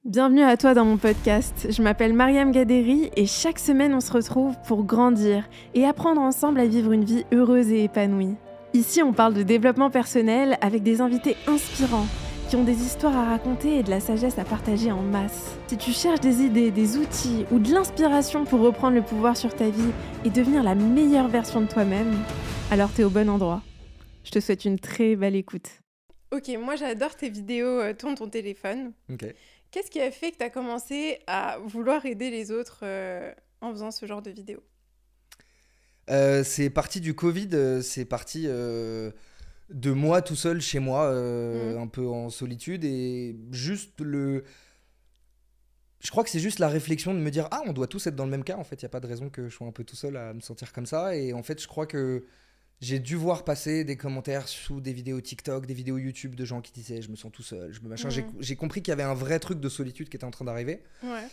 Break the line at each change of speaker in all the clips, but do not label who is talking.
Bienvenue à toi dans mon podcast. Je m'appelle Mariam Gaderi et chaque semaine on se retrouve pour grandir et apprendre ensemble à vivre une vie heureuse et épanouie. Ici on parle de développement personnel avec des invités inspirants qui ont des histoires à raconter et de la sagesse à partager en masse. Si tu cherches des idées, des outils ou de l'inspiration pour reprendre le pouvoir sur ta vie et devenir la meilleure version de toi-même, alors t'es au bon endroit. Je te souhaite une très belle écoute. Ok, moi j'adore tes vidéos tourne ton téléphone.
Ok.
Qu'est-ce qui a fait que tu as commencé à vouloir aider les autres en faisant ce genre de vidéos?
C'est parti du Covid, c'est parti de moi tout seul chez moi, un peu en solitude et juste le. Je crois que c'est juste la réflexion de me dire ah on doit tous être dans le même cas en fait, il y a pas de raison que je sois un peu tout seul à me sentir comme ça et en fait je crois que j'ai dû voir passer des commentaires sous des vidéos TikTok, des vidéos YouTube de gens qui disaient je me sens tout seul, je me machin. J'ai compris qu'il y avait un vrai truc de solitude qui était en train d'arriver.
Ouais.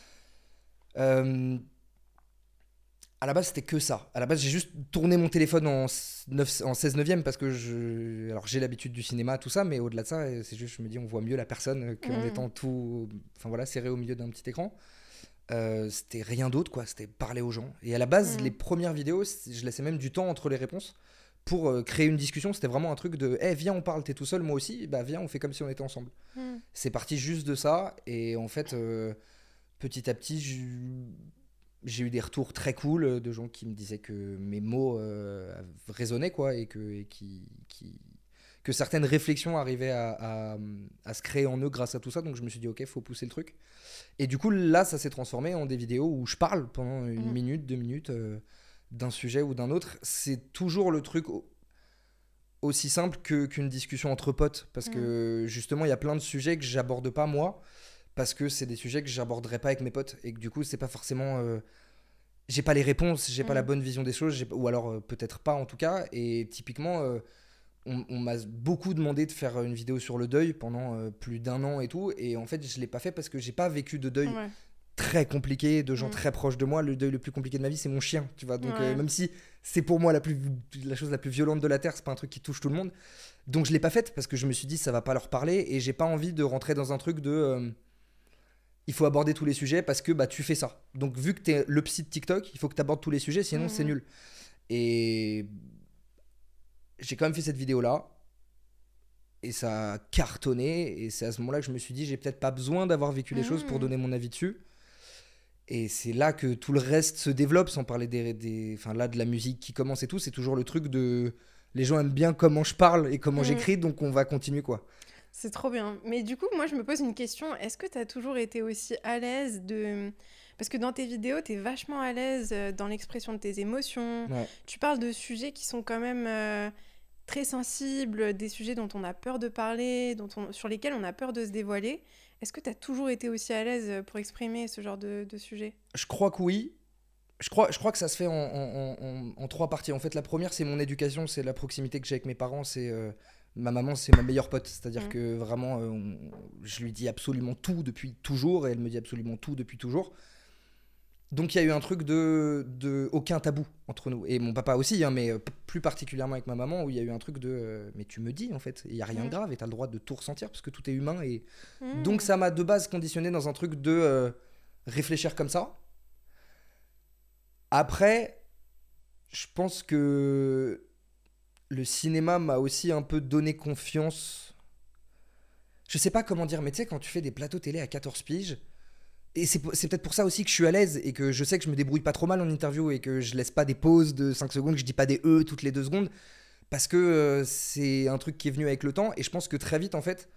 À la base, c'était que ça. À la base, j'ai juste tourné mon téléphone en 16 neuvième parce que alors j'ai l'habitude du cinéma, tout ça, mais au-delà de ça, c'est juste, je me dis, on voit mieux la personne qu'en étant tout, enfin voilà, serré au milieu d'un petit écran. C'était rien d'autre, quoi. C'était parler aux gens. Et à la base, les premières vidéos, je laissais même du temps entre les réponses pour créer une discussion. C'était vraiment un truc de, viens, on parle, t'es tout seul, moi aussi. Bah viens, on fait comme si on était ensemble. C'est parti juste de ça. Et en fait, petit à petit, j'ai eu des retours très cool de gens qui me disaient que mes mots résonnaient quoi et que certaines réflexions arrivaient à se créer en eux grâce à tout ça. Donc je me suis dit ok, faut pousser le truc. Et du coup là, ça s'est transformé en des vidéos où je parle pendant une minute, 2 minutes d'un sujet ou d'un autre. C'est toujours le truc aussi simple qu'une discussion entre potes parce que justement il y a plein de sujets que j'aborde pas moi parce que c'est des sujets que j'aborderai pas avec mes potes et que du coup c'est pas forcément j'ai pas les réponses, j'ai pas la bonne vision des choses ou alors peut-être pas en tout cas et typiquement on m'a beaucoup demandé de faire une vidéo sur le deuil pendant plus d'1 an et tout et en fait je l'ai pas fait parce que j'ai pas vécu de deuil très compliqué de gens très proches de moi. Le deuil le plus compliqué de ma vie c'est mon chien, tu vois, donc même si c'est pour moi la chose la plus violente de la terre, c'est pas un truc qui touche tout le monde, donc je l'ai pas faite parce que je me suis dit ça va pas leur parler et j'ai pas envie de rentrer dans un truc de il faut aborder tous les sujets parce que bah, tu fais ça. Donc, vu que tu es le psy de TikTok, il faut que tu abordes tous les sujets, sinon c'est nul. Et j'ai quand même fait cette vidéo-là. Et ça a cartonné. Et c'est à ce moment-là que je me suis dit, j'ai peut-être pas besoin d'avoir vécu les choses pour donner mon avis dessus. Et c'est là que tout le reste se développe, sans parler enfin, là, de la musique qui commence et tout. C'est toujours le truc de. Les gens aiment bien comment je parle et comment j'écris, donc on va continuer, quoi.
C'est trop bien. Mais du coup, moi, je me pose une question. Est-ce que tu as toujours été aussi à l'aise de... Parce que dans tes vidéos, tu es vachement à l'aise dans l'expression de tes émotions.
Ouais.
Tu parles de sujets qui sont quand même très sensibles, des sujets dont on a peur de parler, sur lesquels on a peur de se dévoiler. Est-ce que tu as toujours été aussi à l'aise pour exprimer ce genre de sujets?
Je crois que oui. Je crois que ça se fait en 3 parties. En fait, la première, c'est mon éducation, c'est la proximité que j'ai avec mes parents. C'est ma maman, c'est ma meilleure pote. C'est-à-dire que vraiment, je lui dis absolument tout depuis toujours et elle me dit absolument tout depuis toujours. Donc il y a eu un truc de aucun tabou entre nous. Et mon papa aussi, hein, mais plus particulièrement avec ma maman, où il y a eu un truc de mais tu me dis en fait, il n'y a rien de grave et tu as le droit de tout ressentir parce que tout est humain. Et donc ça m'a de base conditionné dans un truc de réfléchir comme ça. Après, je pense que le cinéma m'a aussi un peu donné confiance. Je sais pas comment dire, mais tu sais, quand tu fais des plateaux télé à 14 piges, et c'est peut-être pour ça aussi que je suis à l'aise et que je sais que je me débrouille pas trop mal en interview et que je laisse pas des pauses de 5 secondes, que je dis pas des toutes les 2 secondes, parce que c'est un truc qui est venu avec le temps. Et je pense que très vite, en fait,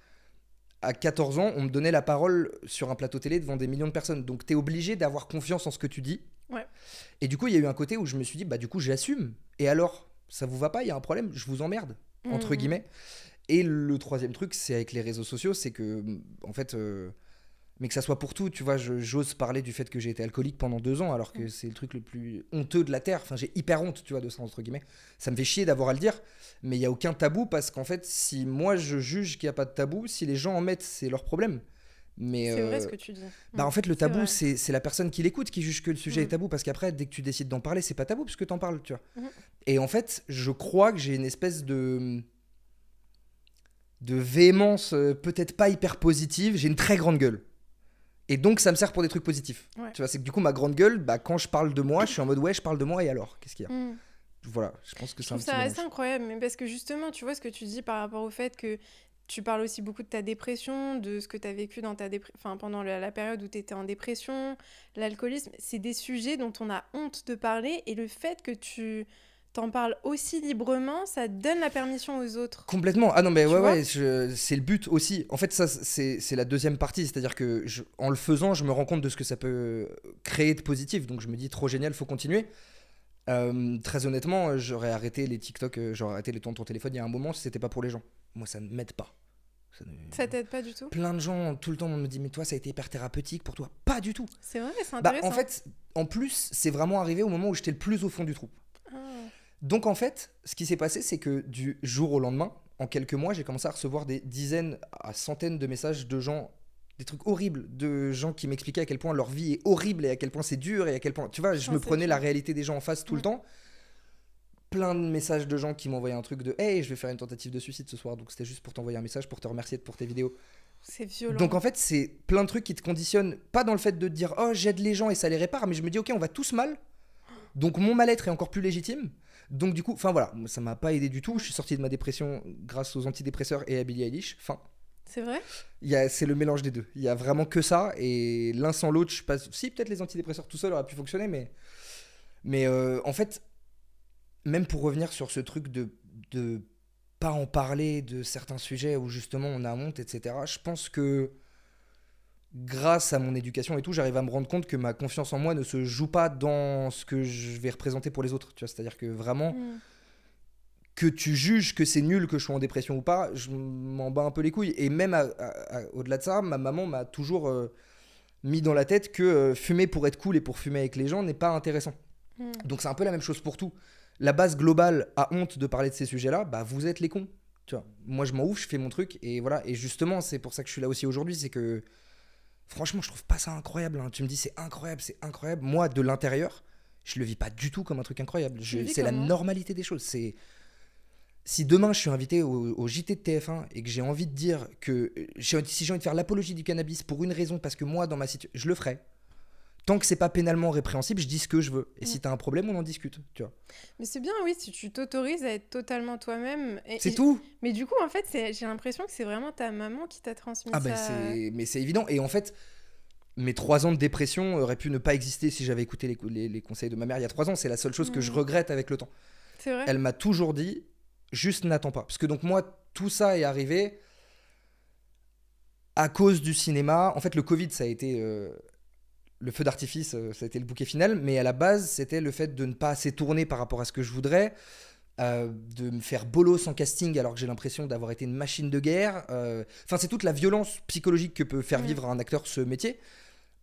à 14 ans, on me donnait la parole sur un plateau télé devant des millions de personnes. Donc t'es obligé d'avoir confiance en ce que tu dis.
Ouais.
Et du coup, il y a eu un côté où je me suis dit, bah du coup, j'assume. Et alors, ça vous va pas, il y a un problème, je vous emmerde, entre guillemets. Et le troisième truc, c'est avec les réseaux sociaux, c'est que, en fait, mais que ça soit pour tout, tu vois, j'ose parler du fait que j'ai été alcoolique pendant 2 ans, alors que c'est le truc le plus honteux de la Terre. Enfin, j'ai hyper honte, tu vois, de ça, entre guillemets. Ça me fait chier d'avoir à le dire, mais il n'y a aucun tabou, parce qu'en fait, si moi je juge qu'il n'y a pas de tabou, si les gens en mettent, c'est leur problème. Mais
c'est vrai ce que tu dis.
bah en fait, le tabou, c'est la personne qui l'écoute qui juge que le sujet est tabou, parce qu'après, dès que tu décides d'en parler, c'est pas tabou, puisque t'en parles, tu vois. Et en fait, je crois que j'ai une espèce de véhémence peut-être pas hyper positive. J'ai une très grande gueule. Et donc ça me sert pour des trucs positifs.
Ouais.
Tu vois, c'est que du coup ma grande gueule, bah, quand je parle de moi, je suis en mode ouais, je parle de moi et alors qu'est-ce qu'il y a. Voilà, je pense que
Je
c'est un
trouve
petit
ça
mélange.
assez incroyable, mais parce que justement, tu vois ce que tu dis par rapport au fait que tu parles aussi beaucoup de ta dépression, de ce que tu as vécu dans pendant la période où tu étais en dépression, l'alcoolisme. C'est des sujets dont on a honte de parler, et le fait que tu t'en parles aussi librement, ça donne la permission aux autres.
Complètement. Ah non, mais
Tu vois
c'est le but aussi. En fait, ça, c'est la deuxième partie. C'est-à-dire que en le faisant, je me rends compte de ce que ça peut créer de positif. Donc je me dis, trop génial, faut continuer. Très honnêtement, j'aurais arrêté les TikTok, j'aurais arrêté les temps de ton téléphone il y a un moment si c'était pas pour les gens. Moi, ça ne m'aide pas.
Ça t'aide pas du tout?
Plein de gens, tout le temps, on me dit, mais toi, ça a été hyper thérapeutique pour toi. Pas du tout.
C'est vrai, c'est
Bah,
intéressant.
en fait, en plus, c'est vraiment arrivé au moment où j'étais le plus au fond du trou.
Ah.
Donc en fait, ce qui s'est passé, c'est que du jour au lendemain, en quelques mois, j'ai commencé à recevoir des dizaines à centaines de messages de gens, des trucs horribles, de gens qui m'expliquaient à quel point leur vie est horrible et à quel point c'est dur et à quel point... Tu vois, je me prenais la réalité des gens en face tout le temps. Plein de messages de gens qui m'envoyaient un truc de « Hey, je vais faire une tentative de suicide ce soir. » Donc c'était juste pour t'envoyer un message, pour te remercier pour tes vidéos.
C'est violent.
Donc en fait, c'est plein de trucs qui te conditionnent, pas dans le fait de te dire « Oh, j'aide les gens et ça les répare », mais je me dis « Ok, on va tous mal. » Donc mon mal-être est encore plus légitime. Donc du coup, enfin voilà, ça m'a pas aidé du tout. Je suis sorti de ma dépression grâce aux antidépresseurs et à Billie Eilish. Fin.
C'est vrai?
C'est le mélange des deux. Il y a vraiment que ça, et l'un sans l'autre, je passe. Si peut-être les antidépresseurs tout seul auraient pu fonctionner, mais en fait, même pour revenir sur ce truc de pas en parler de certains sujets où justement on a honte, etc. Je pense que grâce à mon éducation et tout, j'arrive à me rendre compte que ma confiance en moi ne se joue pas dans ce que je vais représenter pour les autres. Tu vois, c'est-à-dire que vraiment, que tu juges que c'est nul que je sois en dépression ou pas, je m'en bats un peu les couilles. Et même au-delà de ça, ma maman m'a toujours mis dans la tête que fumer pour être cool et pour fumer avec les gens n'est pas intéressant. Donc c'est un peu la même chose pour tout. La base globale a honte de parler de ces sujets-là, bah vous êtes les cons. Tu vois, moi je m'en ouf, je fais mon truc et voilà. Et justement, c'est pour ça que je suis là aussi aujourd'hui, c'est que franchement, je trouve pas ça incroyable. Hein. Tu me dis c'est incroyable, c'est incroyable. Moi, de l'intérieur, je le vis pas du tout comme un truc incroyable. C'est la normalité des choses. C'est si demain je suis invité au JT de TF1 et que j'ai envie de dire que si j'ai envie de faire l'apologie du cannabis pour une raison, parce que moi, dans ma situation, je le ferai. Tant que c'est pas pénalement répréhensible, je dis ce que je veux. Et si t'as un problème, on en discute, tu vois.
Mais c'est bien, oui, si tu t'autorises à être totalement toi-même.
C'est tout.
Mais du coup, en fait, j'ai l'impression que c'est vraiment ta maman qui t'a transmis ça.
Mais c'est évident. Et en fait, mes 3 ans de dépression auraient pu ne pas exister si j'avais écouté les conseils de ma mère il y a 3 ans. C'est la seule chose que je regrette avec le temps.
C'est vrai.
Elle m'a toujours dit, juste n'attends pas. Parce que donc moi, tout ça est arrivé à cause du cinéma. En fait, le Covid, ça a été... le feu d'artifice, ça a été le bouquet final, mais à la base, c'était le fait de ne pas assez tourner par rapport à ce que je voudrais, de me faire bolos en casting alors que j'ai l'impression d'avoir été une machine de guerre. Enfin, c'est toute la violence psychologique que peut faire vivre un acteur ce métier.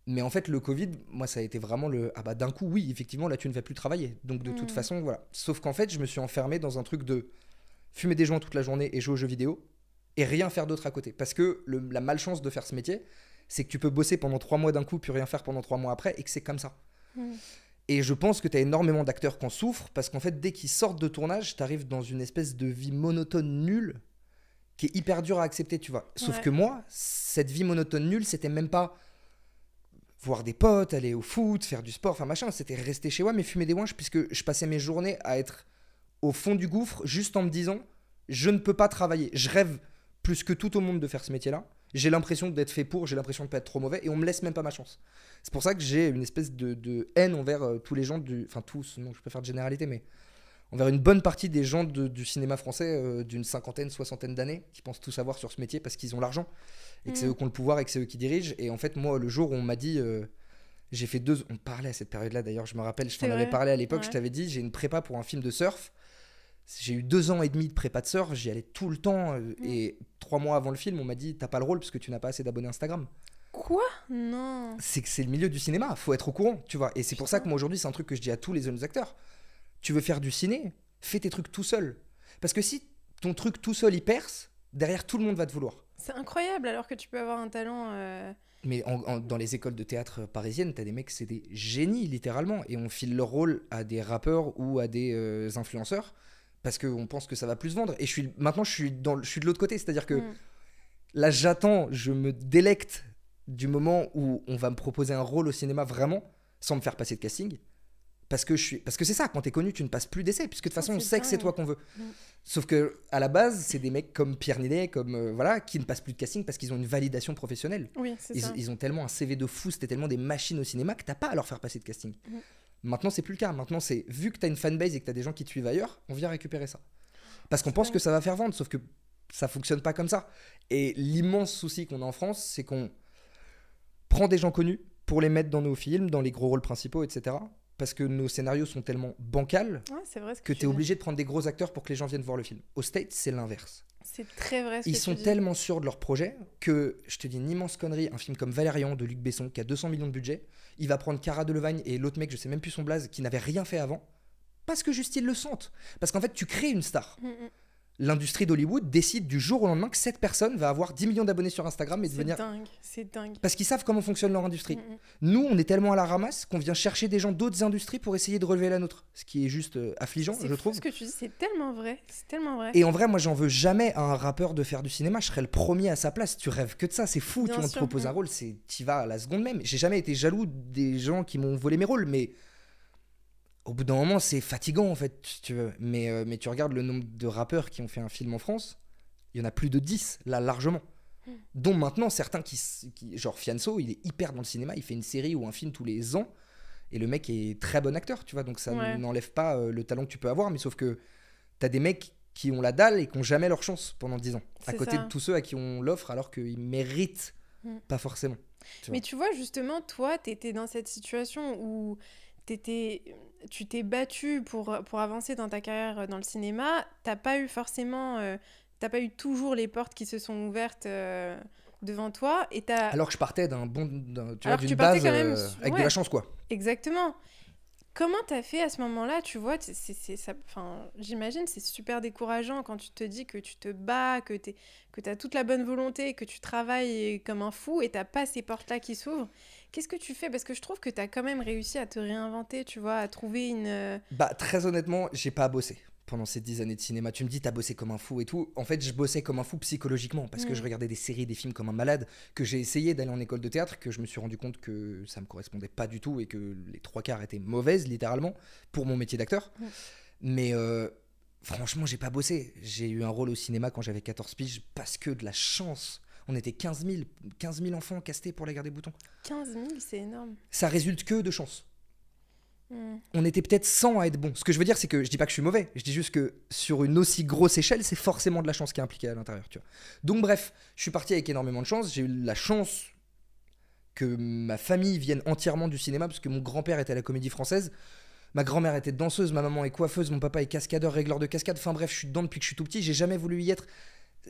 Mais en fait, le Covid, moi, ça a été vraiment d'un coup, oui, effectivement, là, tu ne vas plus travailler. Donc, de toute façon, voilà. Sauf qu'en fait, je me suis enfermé dans un truc de fumer des joints toute la journée et jouer aux jeux vidéo et rien faire d'autre à côté. Parce que la malchance de faire ce métier, c'est que tu peux bosser pendant 3 mois d'un coup, puis rien faire pendant 3 mois après, et que c'est comme ça. Et je pense que tu as énormément d'acteurs qui en souffrent, parce qu'en fait, dès qu'ils sortent de tournage, tu arrives dans une espèce de vie monotone nulle, qui est hyper dure à accepter, tu vois. Sauf que moi, cette vie monotone nulle, c'était même pas voir des potes, aller au foot, faire du sport, enfin machin, c'était rester chez moi, mais fumer des ouinges, puisque je passais mes journées à être au fond du gouffre, juste en me disant, je ne peux pas travailler. Je rêve plus que tout au monde de faire ce métier-là. J'ai l'impression d'être fait pour, j'ai l'impression de pas être trop mauvais, et on me laisse même pas ma chance. C'est pour ça que j'ai une espèce de haine envers tous les gens enfin tous, non, je peux faire de généralité, mais envers une bonne partie des gens du cinéma français d'une 50aine, 60aine d'années, qui pensent tout savoir sur ce métier parce qu'ils ont l'argent, et que c'est eux qui ont le pouvoir, et que c'est eux qui dirigent. Et en fait, moi, le jour où on m'a dit, j'ai fait on parlait à cette période-là d'ailleurs, je me rappelle, je t'en avais parlé à l'époque, je t'avais dit, j'ai une prépa pour un film de surf. J'ai eu 2 ans et demi de prépa de surf, j'y allais tout le temps, et 3 mois avant le film, on m'a dit, t'as pas le rôle parce que tu n'as pas assez d'abonnés Instagram.
Quoi ? Non.
C'est que c'est le milieu du cinéma, faut être au courant, tu vois. Et c'est pour ça que moi aujourd'hui, c'est un truc que je dis à tous les jeunes acteurs. Tu veux faire du ciné, fais tes trucs tout seul. Parce que si ton truc tout seul il perce, derrière tout le monde va te vouloir.
C'est incroyable, alors que tu peux avoir un talent...
Mais dans les écoles de théâtre parisiennes, t'as des mecs, c'est des génies littéralement, et on file leur rôle à des rappeurs ou à des influenceurs parce qu'on pense que ça va plus vendre. Et maintenant je suis de l'autre côté, c'est-à-dire que là j'attends, je me délecte du moment où on va me proposer un rôle au cinéma vraiment, sans me faire passer de casting. Parce que c'est ça, quand t'es connu, tu ne passes plus d'essais, puisque de toute façon, on sait que c'est toi qu'on veut. Sauf que à la base, c'est des mecs comme Pierre Ninet, comme voilà, qui ne passent plus de casting parce qu'ils ont une validation professionnelle.
Oui, c'est ça.
Ils ont tellement un CV de fou, c'était tellement des machines au cinéma que t'as pas à leur faire passer de casting. Maintenant, c'est plus le cas. Maintenant, c'est vu que t'as une fanbase et que t'as des gens qui te suivent ailleurs, on vient récupérer ça. Parce qu'on pense que ça va faire vendre, sauf que ça fonctionne pas comme ça. Et l'immense souci qu'on a en France, c'est qu'on prend des gens connus pour les mettre dans nos films, dans les gros rôles principaux, etc. Parce que nos scénarios sont tellement bancals que tu es obligé de prendre des gros acteurs pour que les gens viennent voir le film. Au States, c'est l'inverse.
C'est très vrai.
Ils sont tellement sûrs de leur projet que, je te dis une immense connerie, un film comme Valérian de Luc Besson qui a 200 millions de budget, il va prendre Cara Delevingne et l'autre mec, je sais même plus son blaze, qui n'avait rien fait avant, parce que juste ils le sentent. Parce qu'en fait, tu crées une star. L'industrie d'Hollywood décide du jour au lendemain que cette personne va avoir 10 millions d'abonnés sur Instagram et devenir...
C'est dingue.
Parce qu'ils savent comment fonctionne leur industrie. Nous, on est tellement à la ramasse qu'on vient chercher des gens d'autres industries pour essayer de relever la nôtre. Ce qui est juste affligeant, je trouve.
Ce que tu dis, c'est tellement vrai. C'est tellement vrai.
Et en vrai, moi, j'en veux jamais à un rappeur de faire du cinéma. Je serais le premier à sa place. Tu rêves que de ça. C'est fou. On te propose un rôle, t'y vas à la seconde même. J'ai jamais été jaloux des gens qui m'ont volé mes rôles, mais... Au bout d'un moment, c'est fatigant en fait, si tu veux. Mais tu regardes le nombre de rappeurs qui ont fait un film en France, il y en a plus de 10, là, largement. Dont maintenant, certains qui genre Fianso, il est hyper dans le cinéma, il fait une série ou un film tous les ans, et le mec est très bon acteur, tu vois. Donc ça n'enlève pas le talent que tu peux avoir, mais sauf que t'as des mecs qui ont la dalle et qui n'ont jamais leur chance pendant 10 ans. À côté de tous ceux à qui on l'offre, alors qu'ils méritent pas forcément.
Mais tu vois, justement, toi, t'étais dans cette situation où... tu t'es battu pour avancer dans ta carrière dans le cinéma, t'as pas eu forcément t'as pas eu toujours les portes qui se sont ouvertes devant toi et
alors que je partais d'une base
quand même,
avec de la chance quoi.
Exactement. Comment t'as fait à ce moment-là, tu vois, j'imagine c'est super décourageant quand tu te dis que tu te bats, que t'as toute la bonne volonté, que tu travailles comme un fou et t'as pas ces portes-là qui s'ouvrent. Qu'est-ce que tu fais ? Parce que je trouve que t'as quand même réussi à te réinventer, tu vois, à trouver une...
très honnêtement, j'ai pas bossé pendant ces 10 années de cinéma. Tu me dis, t'as bossé comme un fou et tout. En fait, je bossais comme un fou psychologiquement parce que je regardais des séries, des films comme un malade, que j'ai essayé d'aller en école de théâtre, que je me suis rendu compte que ça me correspondait pas du tout et que les 3/4 étaient mauvaises, littéralement, pour mon métier d'acteur. Mais franchement, j'ai pas bossé. J'ai eu un rôle au cinéma quand j'avais 14 piges parce que de la chance. On était 15 000 enfants castés pour la guerre des boutons.
15 000, c'est énorme.
Ça résulte que de chance. On était peut-être 100 à être bons. Ce que je veux dire, c'est que je dis pas que je suis mauvais. Je dis juste que sur une aussi grosse échelle, c'est forcément de la chance qui est impliquée à l'intérieur. Tu vois. Donc bref, je suis parti avec énormément de chance. J'ai eu la chance que ma famille vienne entièrement du cinéma, parce que mon grand-père était à la Comédie Française. Ma grand-mère était danseuse, ma maman est coiffeuse, mon papa est cascadeur, régleur de cascade. Enfin bref, je suis dedans depuis que je suis tout petit. J'ai jamais voulu y être.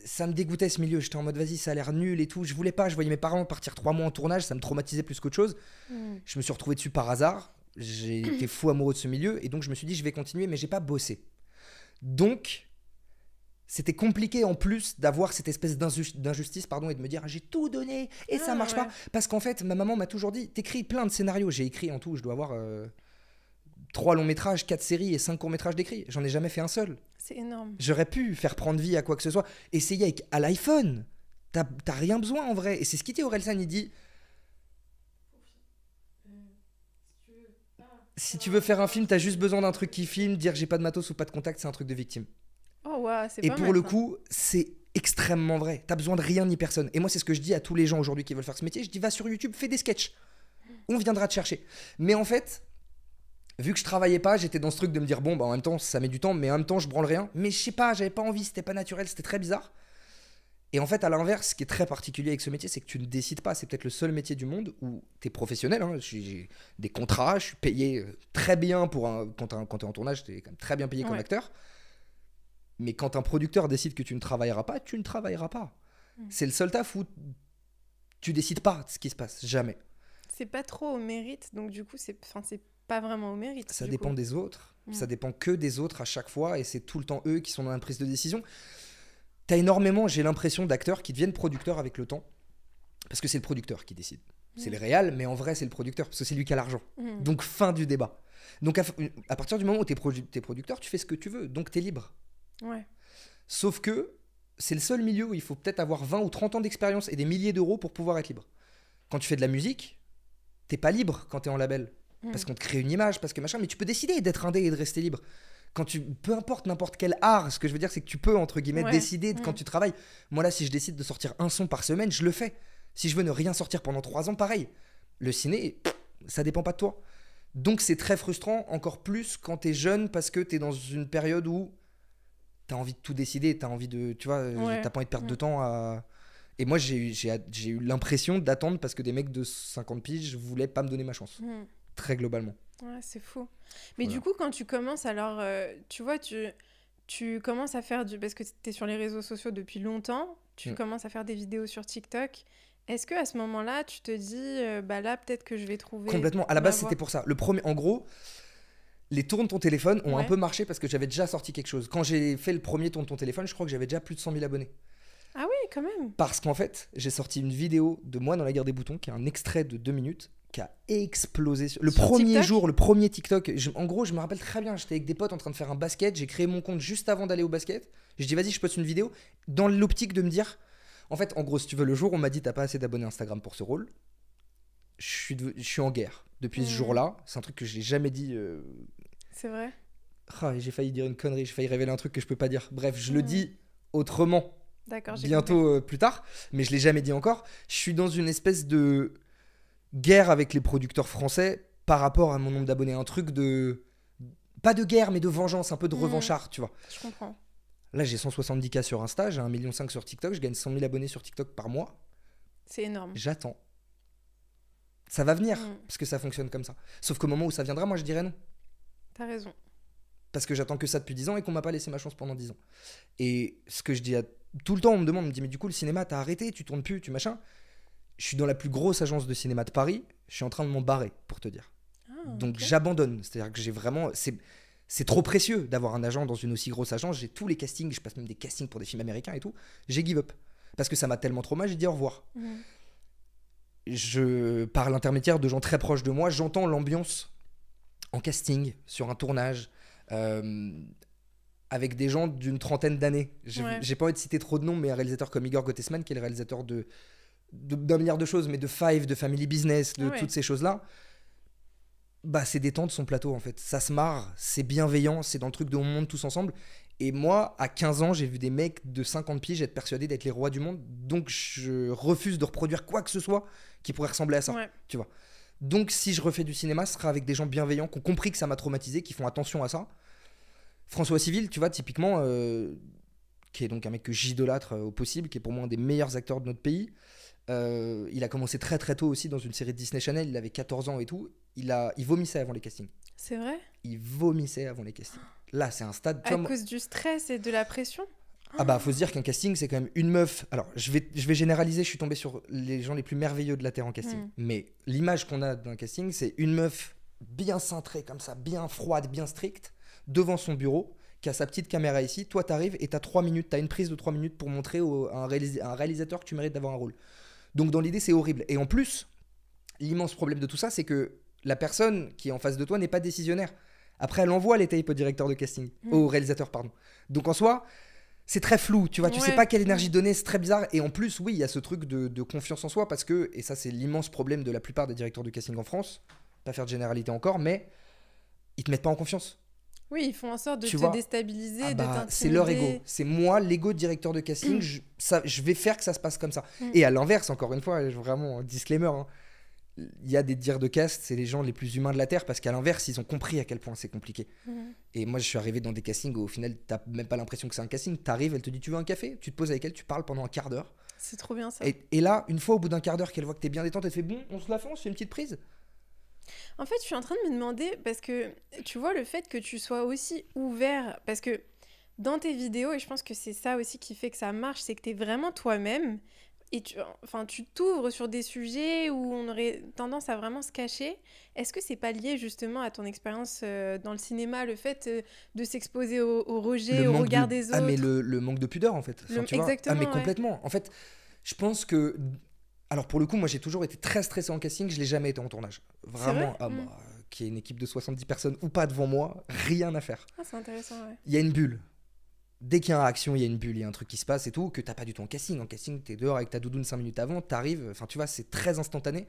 Ça me dégoûtait ce milieu, j'étais en mode vas-y, ça a l'air nul et tout, je voulais pas, je voyais mes parents partir 3 mois en tournage, ça me traumatisait plus qu'autre chose. Je me suis retrouvé dessus par hasard, j'ai été fou amoureux de ce milieu et donc je me suis dit je vais continuer, mais j'ai pas bossé. Donc c'était compliqué en plus d'avoir cette espèce d'injustice et de me dire j'ai tout donné et ça marche pas, parce qu'en fait ma maman m'a toujours dit t'écris plein de scénarios, j'ai écrit en tout, je dois avoir 3 longs métrages, 4 séries et 5 courts métrages d'écrits, j'en ai jamais fait un seul.
C'est énorme.
J'aurais pu faire prendre vie à quoi que ce soit. Essayer à l'iPhone. T'as rien besoin en vrai. Et c'est ce qu'il dit Orelsan. Il dit si tu veux faire un film, t'as juste besoin d'un truc qui filme. Dire j'ai pas de matos ou pas de contact, c'est un truc de victime.
Oh ouais, c'est
et
pas
pour
mal,
le
ça.
coup, c'est extrêmement vrai. T'as besoin de rien ni personne. Et moi, c'est ce que je dis à tous les gens aujourd'hui qui veulent faire ce métier. Je dis va sur YouTube, fais des sketchs. On viendra te chercher. Mais en fait, vu que je travaillais pas, j'étais dans ce truc de me dire bon bah en même temps ça met du temps, mais en même temps je branle rien. Mais je sais pas, j'avais pas envie, c'était pas naturel, c'était très bizarre. Et en fait à l'inverse, ce qui est très particulier avec ce métier, c'est que tu ne décides pas. C'est peut-être le seul métier du monde où t'es professionnel. J'ai des contrats, je suis payé très bien quand t'es en tournage, t'es quand même très bien payé comme acteur. Mais quand un producteur décide que tu ne travailleras pas, tu ne travailleras pas. C'est le seul taf où tu décides pas de ce qui se passe, jamais.
C'est pas trop au mérite, donc du coup c'est pas vraiment au mérite.
Ça dépend des autres. Ça dépend que des autres à chaque fois et c'est tout le temps eux qui sont dans la prise de décision. T'as énormément, j'ai l'impression, d'acteurs qui deviennent producteurs avec le temps parce que c'est le producteur qui décide. C'est le réal, mais en vrai c'est le producteur parce que c'est lui qui a l'argent. Donc fin du débat. Donc à partir du moment où t'es producteur, tu fais ce que tu veux, donc t'es libre.
Ouais.
Sauf que c'est le seul milieu où il faut peut-être avoir 20 ou 30 ans d'expérience et des milliers d'euros pour pouvoir être libre. Quand tu fais de la musique, t'es pas libre quand t'es en label. Parce qu'on te crée une image, parce que machin, mais tu peux décider d'être indé et de rester libre. Peu importe n'importe quel art, ce que je veux dire, c'est que tu peux, entre guillemets, décider quand tu travailles. Moi, là, si je décide de sortir un son par semaine, je le fais. Si je veux ne rien sortir pendant 3 ans, pareil. Le ciné, ça dépend pas de toi. Donc, c'est très frustrant, encore plus quand t'es jeune, parce que t'es dans une période où t'as envie de tout décider, t'as envie de, tu vois, t'as pas envie de perdre de temps à... Et moi, j'ai eu l'impression d'attendre parce que des mecs de 50 piges voulaient pas me donner ma chance. Très globalement.
Ouais, c'est fou. Mais du coup, quand tu commences, alors, tu vois, tu commences à faire parce que tu es sur les réseaux sociaux depuis longtemps, tu commences à faire des vidéos sur TikTok. Est-ce qu'à ce moment-là, tu te dis, bah là, peut-être que je vais trouver...
Complètement. À la base, c'était pour ça. En gros, les tourne ton téléphone ont un peu marché parce que j'avais déjà sorti quelque chose. Quand j'ai fait le premier tourne ton téléphone, je crois que j'avais déjà plus de 100 000 abonnés.
Ah oui, quand même.
Parce qu'en fait, j'ai sorti une vidéo de moi dans la guerre des boutons, qui est un extrait de 2 minutes, qui a explosé. Le premier jour, le premier TikTok, en gros, je me rappelle très bien, j'étais avec des potes en train de faire un basket, j'ai créé mon compte juste avant d'aller au basket. Je dis, vas-y, je poste une vidéo, dans l'optique de me dire... En fait, en gros, si tu veux, le jour, on m'a dit, t'as pas assez d'abonnés Instagram pour ce rôle. Je suis en guerre. Depuis ce jour-là, c'est un truc que je n'ai jamais dit...
C'est vrai.
J'ai failli dire une connerie, j'ai failli révéler un truc que je peux pas dire. Bref, je le dis autrement.
D'accord,
bientôt plus tard, mais je l'ai jamais dit encore. Je suis dans une espèce de guerre avec les producteurs français par rapport à mon nombre d'abonnés. Un truc de... Pas de guerre, mais de vengeance, un peu de revanchard, tu vois.
Je comprends.
Là, j'ai 170K sur Insta, j'ai 1,5 million sur TikTok, je gagne 100 000 abonnés sur TikTok par mois.
C'est énorme.
J'attends. Ça va venir, parce que ça fonctionne comme ça. Sauf qu'au moment où ça viendra, moi, je dirais non.
T'as raison.
Parce que j'attends que ça depuis 10 ans et qu'on m'a pas laissé ma chance pendant 10 ans. Et ce que je dis tout le temps, on me demande, on me dit, mais du coup, le cinéma, t'as arrêté, tu tournes plus, tu machin. Je suis dans la plus grosse agence de cinéma de Paris, je suis en train de m'en barrer, pour te dire. Donc j'abandonne. C'est-à-dire que j'ai vraiment... C'est trop précieux d'avoir un agent dans une aussi grosse agence. J'ai tous les castings, je passe même des castings pour des films américains et tout. J'ai give up. Parce que ça m'a tellement trop mal, j'ai dit au revoir. Par l'intermédiaire de gens très proches de moi, j'entends l'ambiance en casting, sur un tournage, avec des gens d'une trentaine d'années. J'ai pas envie de citer trop de noms, mais un réalisateur comme Igor Gottesman, qui est le réalisateur d'un milliard de choses, mais de Five, de Family Business, de toutes ces choses-là. Bah, c'est détente son plateau en fait. Ça se marre, c'est bienveillant, c'est dans le truc de on monte tous ensemble. Et moi, à 15 ans, j'ai vu des mecs de 50 piges être persuadés d'être les rois du monde. Donc je refuse de reproduire quoi que ce soit qui pourrait ressembler à ça. Tu vois. Donc si je refais du cinéma, ce sera avec des gens bienveillants qui ont compris que ça m'a traumatisé, qui font attention à ça. François Civil, tu vois, typiquement, qui est donc un mec que j'idolâtre au possible, qui est pour moi un des meilleurs acteurs de notre pays. Il a commencé très très tôt aussi dans une série de Disney Channel, il avait 14 ans et tout. Il vomissait avant les castings.
C'est vrai ?
Il vomissait avant les castings. Là, c'est un stade...
À cause du stress et de la pression ?
Ah bah, faut se dire qu'un casting, c'est quand même une meuf... Alors, je vais généraliser, je suis tombé sur les gens les plus merveilleux de la Terre en casting. Mais l'image qu'on a d'un casting, c'est une meuf bien cintrée comme ça, bien froide, bien stricte, devant son bureau, qui a sa petite caméra ici. Toi, t'arrives et t'as 3 minutes, t'as une prise de 3 minutes pour montrer à un réalisateur que tu mérites d'avoir un rôle. Donc, dans l'idée, c'est horrible. Et en plus, l'immense problème de tout ça, c'est que la personne qui est en face de toi n'est pas décisionnaire. Après, elle envoie les tapes au directeur de casting, au réalisateur, pardon. Donc en soi, c'est très flou, tu vois, tu sais pas quelle énergie donner, c'est très bizarre. Et en plus, oui, il y a ce truc de confiance en soi parce que, et ça c'est l'immense problème de la plupart des directeurs de casting en France, pas faire de généralité encore, mais ils te mettent pas en confiance.
Oui, ils font en sorte de te déstabiliser, de t'intimider.
C'est leur ego. C'est moi, l'ego de directeur de casting, je vais faire que ça se passe comme ça. Et à l'inverse, encore une fois, vraiment, disclaimer, hein, il y a des dires de cast, c'est les gens les plus humains de la Terre parce qu'à l'inverse, ils ont compris à quel point c'est compliqué. Et moi, je suis arrivé dans des castings où au final, t'as même pas l'impression que c'est un casting. T'arrives, elle te dit tu veux un café ? Tu te poses avec elle, tu parles pendant un quart d'heure.
C'est trop bien ça.
Et là, une fois au bout d'un quart d'heure qu'elle voit que t'es bien détente, elle te fait bon, on se la fait, on se fait une petite prise.
En fait, je suis en train de me demander, parce que tu vois, le fait que tu sois aussi ouvert, parce que dans tes vidéos, et je pense que c'est ça aussi qui fait que ça marche, c'est que t'es vraiment toi-même. Et tu t'ouvres sur des sujets où on aurait tendance à vraiment se cacher. Est-ce que c'est pas lié justement à ton expérience dans le cinéma, le fait de s'exposer au rejet, au regard des autres ?
Ah mais le manque de pudeur en fait. Enfin, tu vois.
Exactement.
Ah mais complètement. En fait, je pense que... Alors pour le coup, moi j'ai toujours été très stressé en casting, je l'ai jamais été en tournage. Vraiment, qu'il y ait une équipe de 70 personnes ou pas devant moi, rien à faire.
Ah, c'est intéressant, ouais.
Il y a une bulle. dès qu'il y a une réaction, il y a une bulle, il y a un truc qui se passe et tout, que t'as pas du tout en casting. En casting, t'es dehors avec ta doudoune 5 minutes avant, t'arrives, enfin tu vois, c'est très instantané.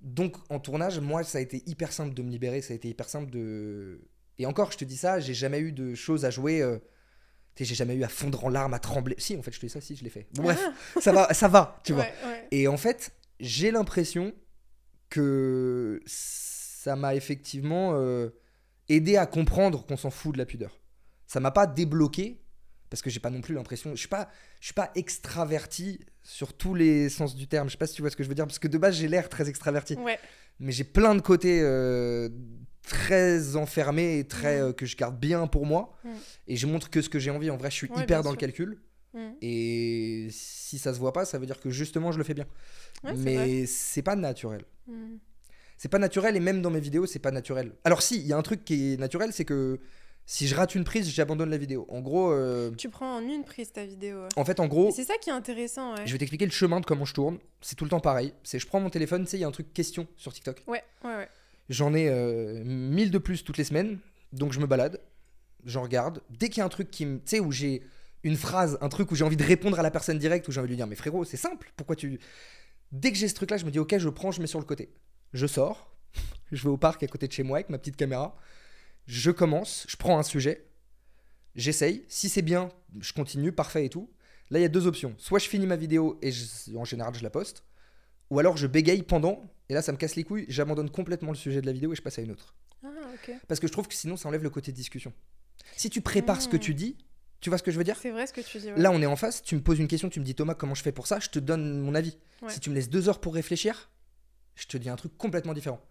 Donc en tournage, moi, ça a été hyper simple de me libérer, ça a été hyper simple de... Et encore, je te dis ça, j'ai jamais eu de choses à jouer... j'ai jamais eu à fondre en larmes, à trembler. Si, en fait, je te dis ça, si, je l'ai fait. Bon, bref, ça va, tu vois.
Ouais.
Et en fait, j'ai l'impression que ça m'a effectivement aidé à comprendre qu'on s'en fout de la pudeur. Ça m'a pas débloqué, parce que j'ai pas non plus l'impression... Je suis pas extraverti sur tous les sens du terme. Je sais pas si tu vois ce que je veux dire, parce que de base, j'ai l'air très extraverti.
Ouais.
Mais j'ai plein de côtés très enfermés et très, que je garde bien pour moi. Et je montre que ce que j'ai envie. En vrai, je suis hyper dans le calcul. Et si ça se voit pas, ça veut dire que justement, je le fais bien.
Ouais,
mais c'est pas naturel. C'est pas naturel, et même dans mes vidéos, c'est pas naturel. Alors si, il y a un truc qui est naturel, c'est que si je rate une prise, j'abandonne la vidéo. En gros...
Tu prends en une prise ta vidéo.
En fait, en gros...
Et c'est ça qui est intéressant, ouais.
Je vais t'expliquer le chemin de comment je tourne. C'est tout le temps pareil. C'est je prends mon téléphone, tu sais, il y a un truc question sur TikTok.
Ouais.
J'en ai 1000 de plus toutes les semaines. Donc je me balade, j'en regarde. Dès qu'il y a un truc qui me... Tu sais, où j'ai une phrase, un truc où j'ai envie de répondre à la personne directe, où j'ai envie de lui dire, mais frérot, c'est simple, pourquoi tu... Dès que j'ai ce truc-là, je me dis, ok, je prends, je mets sur le côté. Je sors, je vais au parc à côté de chez moi avec ma petite caméra. Je commence, je prends un sujet, j'essaye. Si c'est bien, je continue, parfait et tout. Là, il y a deux options. Soit je finis ma vidéo et en général, je la poste. Ou alors je bégaye pendant, et là, ça me casse les couilles. J'abandonne complètement le sujet de la vidéo et je passe à une autre.
Ah, ok.
Parce que je trouve que sinon, ça enlève le côté discussion. Si tu prépares ce que tu dis, tu vois ce que je veux dire ?
C'est vrai ce que tu dis. Ouais.
Là, on est en face, tu me poses une question, tu me dis, Thomas, comment je fais pour ça ? Je te donne mon avis.
Ouais.
Si tu me laisses 2 heures pour réfléchir, je te dis un truc complètement différent.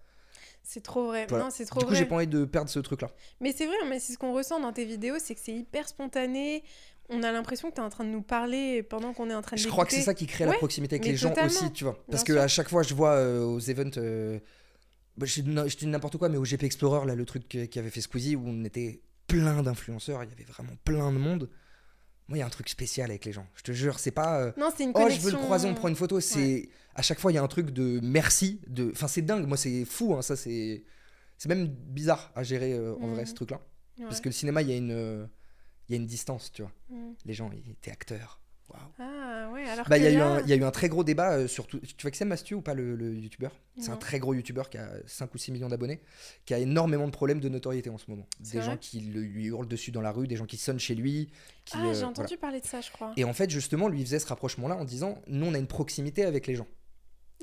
C'est trop vrai.
Voilà.
Non, c'est trop
du coup,
vrai.
j'ai pas envie de perdre ce truc-là.
Mais c'est vrai, mais c'est ce qu'on ressent dans tes vidéos, c'est que c'est hyper spontané. On a l'impression que tu es en train de nous parler pendant qu'on est en train de
Je
l'écouter.
crois que c'est ça qui crée la proximité avec les gens aussi, tu vois. Parce qu'à chaque fois, je vois aux events, je dis n'importe quoi, mais au GP Explorer, là, le truc qui avait fait Squeezie, où on était plein d'influenceurs, il y avait vraiment plein de monde. Moi, il y a un truc spécial avec les gens. Je te jure, c'est pas.
Non, c'est une
oh,
connexion.
Je veux le croiser, on prend une photo. C'est à chaque fois, il y a un truc de merci. Enfin, c'est dingue. Moi, c'est fou. Hein, ça, c'est même bizarre à gérer en vrai ce truc-là. Ouais. Parce que le cinéma, il y a une distance, tu vois. Les gens, ils étaient acteurs. Waouh.
Ah ouais. Alors
il y a eu un très gros débat sur tout. Tu vois que c'est Mastu ou pas le youtubeur ? C'est un très gros youtubeur qui a 5 ou 6 millions d'abonnés, qui a énormément de problèmes de notoriété en ce moment. Des gens qui lui hurlent dessus dans la rue, des gens qui sonnent chez lui.
J'ai entendu parler de ça, je crois.
Et en fait, justement, lui, il faisait ce rapprochement-là en disant, nous, on a une proximité avec les gens.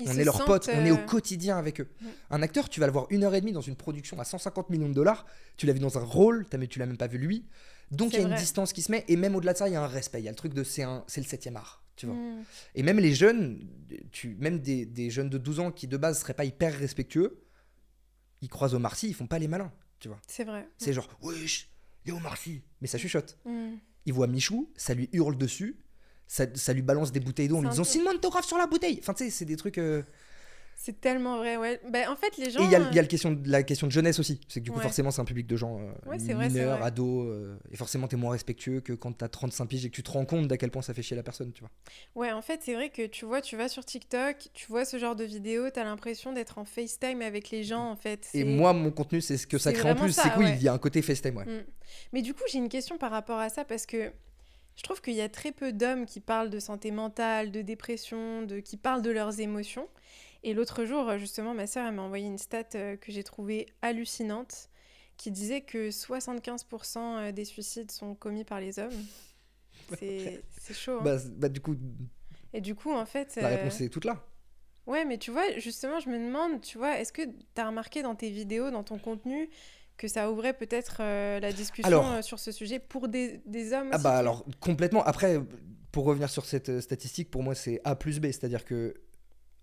On est leurs potes, on est au quotidien avec eux. Un acteur, tu vas le voir 1h30 dans une production à 150 millions de $, tu l'as vu dans un rôle, tu l'as même pas vu lui. Donc il y a une distance qui se met, et même au-delà de ça, il y a un respect. Il y a le truc de c'est le 7e art, tu vois. Et même les jeunes, même des jeunes de 12 ans qui de base seraient pas hyper respectueux, ils croisent Omar Sy, ils font pas les malins, tu vois.
C'est vrai.
C'est genre, wesh, il y a Omar Sy, mais ça chuchote. Ils voient Michou, ça lui hurle dessus, ça lui balance des bouteilles d'eau en lui disant signe mon autographe sur la bouteille. Enfin, tu sais, c'est des trucs.
C'est tellement vrai, ouais. Bah, en fait, les gens...
Et il y a la question de jeunesse aussi. C'est que du coup, forcément, c'est un public de gens mineurs, ados. Et forcément, t'es moins respectueux que quand t'as 35 piges et que tu te rends compte d'à quel point ça fait chier la personne, tu vois.
Ouais, en fait, c'est vrai que tu vas sur TikTok, tu vois ce genre de vidéo, t'as l'impression d'être en FaceTime avec les gens, en fait.
Et moi, mon contenu, c'est ce que ça crée en plus. C'est que oui, il y a un côté FaceTime, ouais.
Mais du coup, j'ai une question par rapport à ça, parce que je trouve qu'il y a très peu d'hommes qui parlent de santé mentale, de dépression, qui parlent de leurs émotions. Et l'autre jour, justement, ma sœur, elle m'a envoyé une stat que j'ai trouvée hallucinante, qui disait que 75% des suicides sont commis par les hommes. C'est chaud. Hein.
Bah, du coup...
Et du coup, en fait...
La réponse est toute là.
Ouais, mais tu vois, justement, je me demande, tu vois, est-ce que tu as remarqué dans tes vidéos, dans ton contenu, que ça ouvrait peut-être la discussion sur ce sujet pour des hommes aussi,
alors, complètement. Après, pour revenir sur cette statistique, pour moi, c'est A plus B, c'est-à-dire que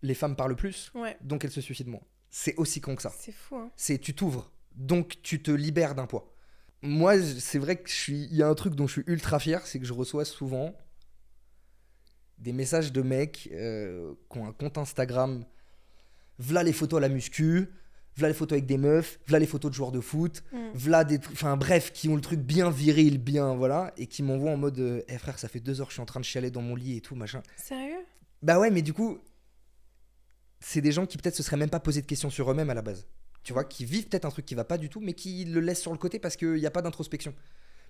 les femmes parlent plus, donc elles se suicident moins. C'est aussi con que ça.
C'est fou, hein.
Tu t'ouvres, donc tu te libères d'un poids. Moi, c'est vrai que il y a un truc dont je suis ultra fier, c'est que je reçois souvent des messages de mecs qui ont un compte Instagram, v'là les photos à la muscu, v'là les photos avec des meufs, v'là les photos de joueurs de foot, v'là des trucs, enfin bref, qui ont le truc bien viril, bien voilà, et qui m'envoient en mode frère, ça fait 2 heures, je suis en train de chialer dans mon lit et tout, machin.
Sérieux ?
Bah ouais, mais du coup, c'est des gens qui peut-être se seraient même pas posé de questions sur eux-mêmes à la base. Tu vois, qui vivent peut-être un truc qui va pas du tout, mais qui le laissent sur le côté parce qu'il n'y a pas d'introspection.